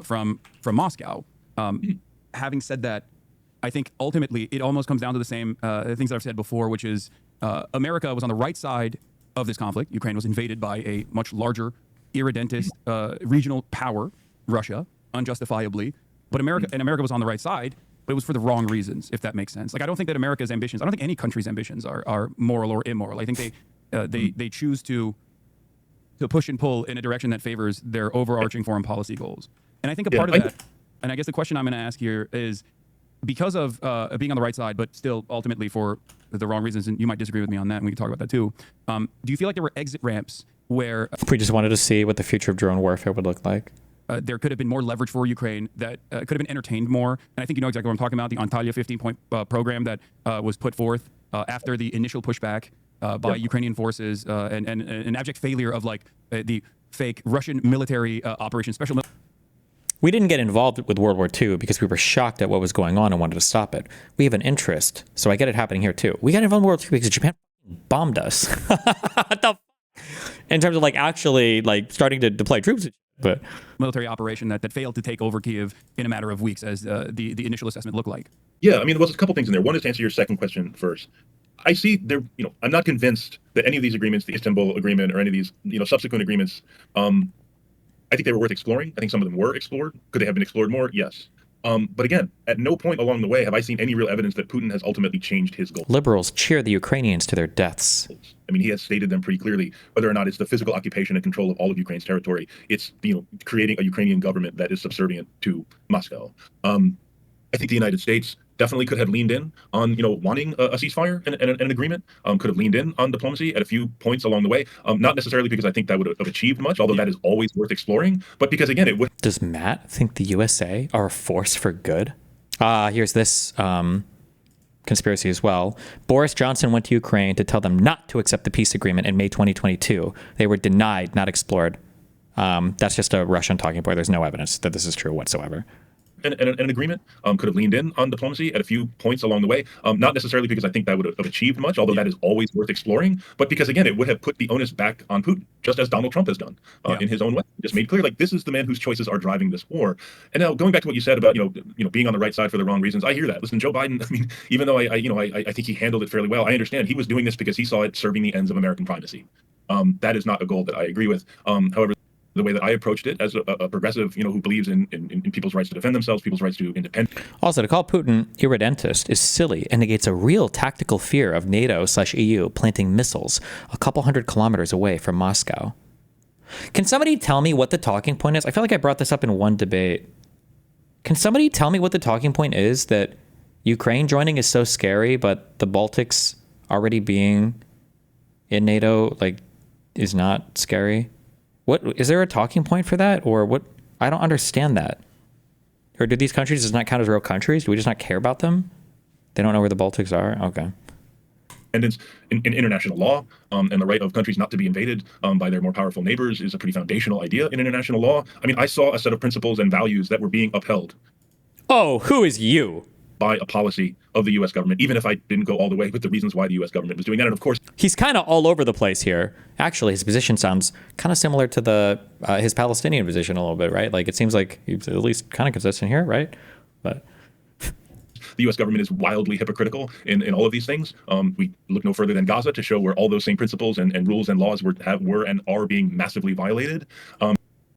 from Moscow. Having said that, I think ultimately it almost comes down to the same things that I've said before, which is America was on the right side of this conflict. Ukraine was invaded by a much larger, irredentist regional power, Russia, unjustifiably. But America was on the right side, but it was for the wrong reasons, if that makes sense. Like I don't think that America's ambitions, I don't think any country's ambitions are moral or immoral. I think they choose to push and pull in a direction that favors their overarching foreign policy goals. And I think a part of that, and I guess the question I'm going to ask here is, because of being on the right side, but still ultimately for the wrong reasons, and you might disagree with me on that, and we can talk about that too. Do you feel like there were exit ramps where we just wanted to see what the future of drone warfare would look like? There could have been more leverage for Ukraine that could have been entertained more. And I think you know exactly what I'm talking about, the Antalya 15-point program that was put forth after the initial pushback by Ukrainian forces and an abject failure of like the fake Russian military operation, special military. We didn't get involved with World War II because we were shocked at what was going on and wanted to stop it. We have an interest, so I get it happening here too. We got involved in World War II because Japan bombed us. What the in terms of like actually like starting to deploy troops, but military operation that failed to take over Kiev in a matter of weeks, as the initial assessment looked like. Yeah, I mean, there was a couple things in there. One is to answer your second question first. I see there, I'm not convinced that any of these agreements, the Istanbul Agreement or any of these, subsequent agreements, I think they were worth exploring. I think some of them were explored. Could they have been explored more? Yes. But again, at no point along the way have I seen any real evidence that Putin has ultimately changed his goals. Liberals cheer the Ukrainians to their deaths. I mean, he has stated them pretty clearly, whether or not it's the physical occupation and control of all of Ukraine's territory. It's, creating a Ukrainian government that is subservient to Moscow. I think the United States definitely could have leaned in on, wanting a ceasefire and an agreement, could have leaned in on diplomacy at a few points along the way. Not necessarily because I think that would have achieved much, although that is always worth exploring, but because, again, it would. Does Matt think the USA are a force for good? Here's this conspiracy as well. Boris Johnson went to Ukraine to tell them not to accept the peace agreement in May 2022. They were denied, not explored. That's just a Russian talking point. There's no evidence that this is true whatsoever. An agreement, could have leaned in on diplomacy at a few points along the way, not necessarily because I think that would have achieved much, although that is always worth exploring, but because, again, it would have put the onus back on Putin, just as Donald Trump has done in his own way. Just made clear, like, this is the man whose choices are driving this war. And now, going back to what you said about, being on the right side for the wrong reasons, I hear that. Listen, Joe Biden, I mean, even though I think he handled it fairly well, I understand he was doing this because he saw it serving the ends of American primacy. That is not a goal that I agree with. However, the way that I approached it as a progressive, who believes in people's rights to defend themselves, people's rights to independence. Also, to call Putin irredentist is silly and negates a real tactical fear of NATO/EU planting missiles a couple hundred kilometers away from Moscow. Can somebody tell me what the talking point is? I feel like I brought this up in one debate. Can somebody tell me what the talking point is, that Ukraine joining is so scary, but the Baltics already being in NATO, is not scary? What is there a talking point for that, or what? I don't understand that. Or do these countries just not count as real countries? Do we just not care about them? They don't know where the Baltics are? Okay. Independence in international law, and the right of countries not to be invaded by their more powerful neighbors is a pretty foundational idea in international law. I mean, I saw a set of principles and values that were being upheld Oh, who is you? by a policy of the U.S. government, even if I didn't go all the way with the reasons why the U.S. government was doing that. And of course, He's kind of all over the place here. Actually, his position sounds kind of similar to the his Palestinian position a little bit, right? Like, it seems like he's at least kind of consistent here, right? But the U.S. government is wildly hypocritical in all of these things. We look no further than Gaza to show where all those same principles and rules and laws were and are being massively violated.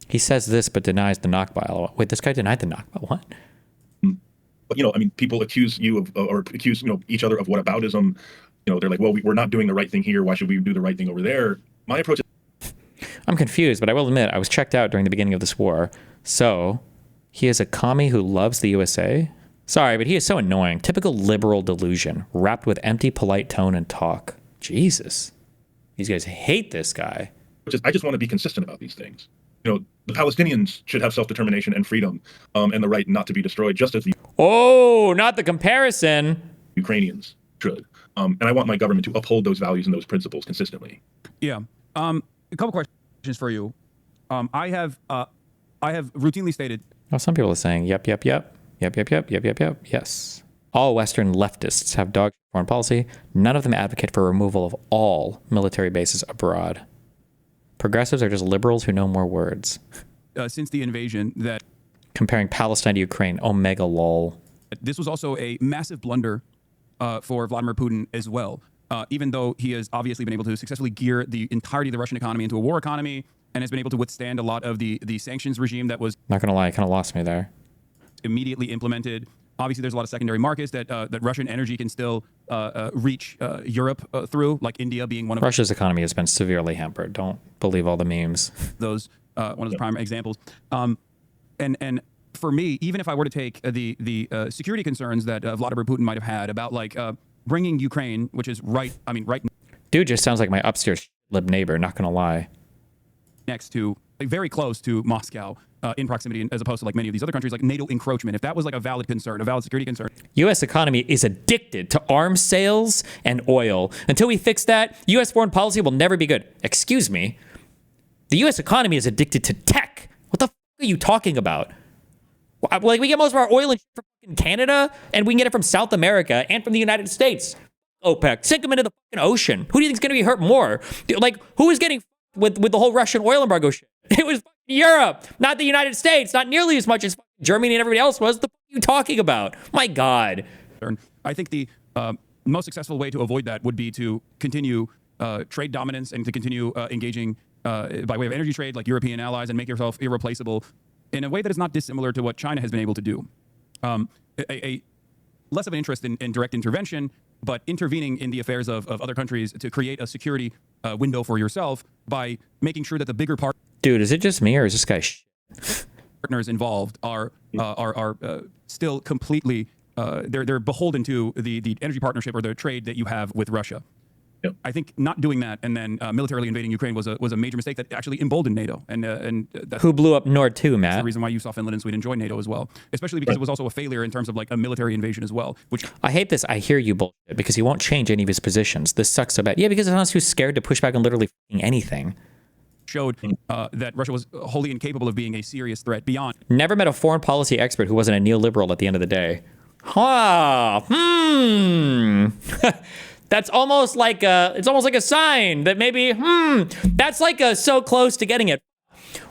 he says this, but denies the Nakba. Wait, this guy denied the Nakba? What? But, I mean, people accuse you of, or accuse, each other of whataboutism. They're like, well, we're not doing the right thing here. Why should we do the right thing over there? My approach is, I'm confused, but I will admit I was checked out during the beginning of this war. So, he is a commie who loves the USA? Sorry, but he is so annoying. Typical liberal delusion, wrapped with empty, polite tone and talk. Jesus. These guys hate this guy. I just want to be consistent about these things. The Palestinians should have self-determination and freedom, and the right not to be destroyed, just as the Oh, not the comparison. Ukrainians should. And I want my government to uphold those values and those principles consistently. Yeah. A couple questions for you. I have routinely stated. Oh, some people are saying, yep, yes. All Western leftists have dog foreign policy. None of them advocate for removal of all military bases abroad. Progressives are just liberals who know more words. Since the invasion, that comparing Palestine to Ukraine, omega lol. This was also a massive blunder for Vladimir Putin as well. Even though he has obviously been able to successfully gear the entirety of the Russian economy into a war economy and has been able to withstand a lot of the sanctions regime that was not going to lie, kind of lost me there. Immediately implemented. Obviously, there's a lot of secondary markets that Russian energy can still reach Europe through, like India being one of Russia's economy has been severely hampered. Don't believe all the memes. Those one of the prime examples. And for me, even if I were to take the security concerns that Vladimir Putin might have had about bringing Ukraine, which is right Dude just sounds like my upstairs lib neighbor. Not gonna lie. Next to very close to Moscow. In proximity, as opposed to many of these other countries, like NATO encroachment. If that was a valid concern, a valid security concern. U.S. economy is addicted to arms sales and oil. Until we fix that, U.S. foreign policy will never be good. Excuse me. The U.S. economy is addicted to tech. What the are you talking about? We get most of our oil from Canada, and we can get it from South America and from the United States. OPEC, sink them into the fucking ocean. Who do you think is going to be hurt more? Who is getting with the whole Russian oil embargo shit? It was Europe, not the United States, not nearly as much as Germany and everybody else was. What the fuck are you talking about? My God. I think the most successful way to avoid that would be to continue trade dominance and to continue engaging by way of energy trade like European allies and make yourself irreplaceable in a way that is not dissimilar to what China has been able to do. A less of an interest in direct intervention, but intervening in the affairs of other countries to create a security window for yourself by making sure that the bigger part. Dude, is it just me or is this guy partners involved are still completely they're beholden to the energy partnership or the trade that you have with Russia. Yep. I think not doing that and then militarily invading Ukraine was a major mistake that actually emboldened NATO and that's who blew up Nord 2, Matt. the reason why you saw Finland and Sweden join NATO as well, especially because it was also a failure in terms of a military invasion as well. Which I hate this. I hear you bullshit because he won't change any of his positions. This sucks so bad. Yeah, because Hasan's too scared to push back on literally anything. Showed that Russia was wholly incapable of being a serious threat beyond. Never met a foreign policy expert who wasn't a neoliberal at the end of the day. That's almost like a sign that maybe that's so close to getting it.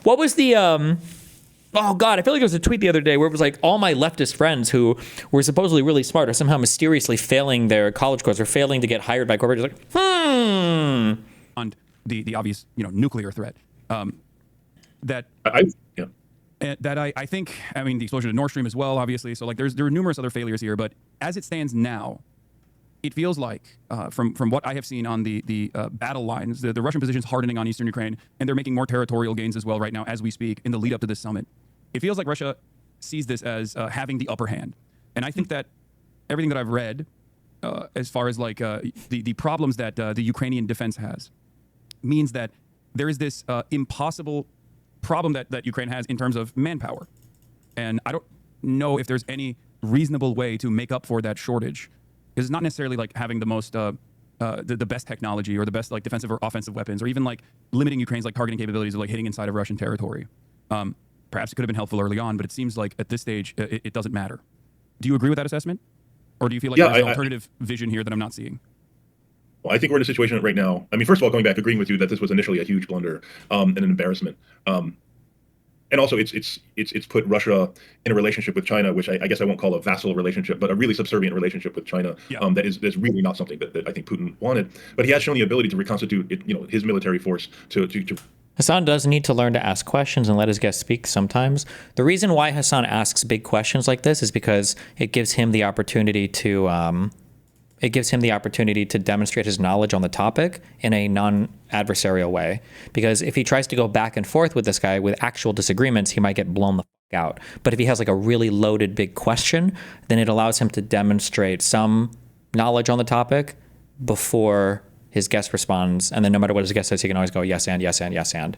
What was the oh God, I feel like it was a tweet the other day where it was all my leftist friends who were supposedly really smart are somehow mysteriously failing their college course or failing to get hired by corporations. On the obvious nuclear threat that I think the explosion of Nord Stream as well, obviously. So there are numerous other failures here, but as it stands now, it feels like from what I have seen on the battle lines, the Russian positions hardening on eastern Ukraine, and they're making more territorial gains as well right now as we speak in the lead up to this summit. It feels like Russia sees this as having the upper hand, and I think that everything that I've read as far as the problems that the Ukrainian defense has means that there is this impossible problem that Ukraine has in terms of manpower. And know if there's any reasonable way to make up for that shortage. Because it's not necessarily like having the most the best technology or the best like defensive or offensive weapons, or even like limiting Ukraine's like targeting capabilities of like hitting inside of Russian territory. Perhaps it could have been helpful early on, but it seems like at this stage it doesn't matter. Do you agree with that assessment, or do you feel like there's an alternative vision here that I'm not seeing? Well, I think we're in a situation right now. I mean, first of all, going back, agreeing with you that this was initially a huge blunder and an embarrassment. And also, it's put Russia in a relationship with China, which I guess I won't call a vassal relationship, but a really subservient relationship with China. That's really not something that I think Putin wanted. But he has shown the ability to reconstitute his military force to Hasan does need to learn to ask questions and let his guests speak sometimes. The reason why Hasan asks big questions like this is because it gives him the opportunity to demonstrate his knowledge on the topic in a non-adversarial way. Because if he tries to go back and forth with this guy with actual disagreements, he might get blown the fuck out. But if he has like a really loaded big question, then it allows him to demonstrate some knowledge on the topic before his guest responds. And then no matter what his guest says, he can always go yes and, yes and, yes and.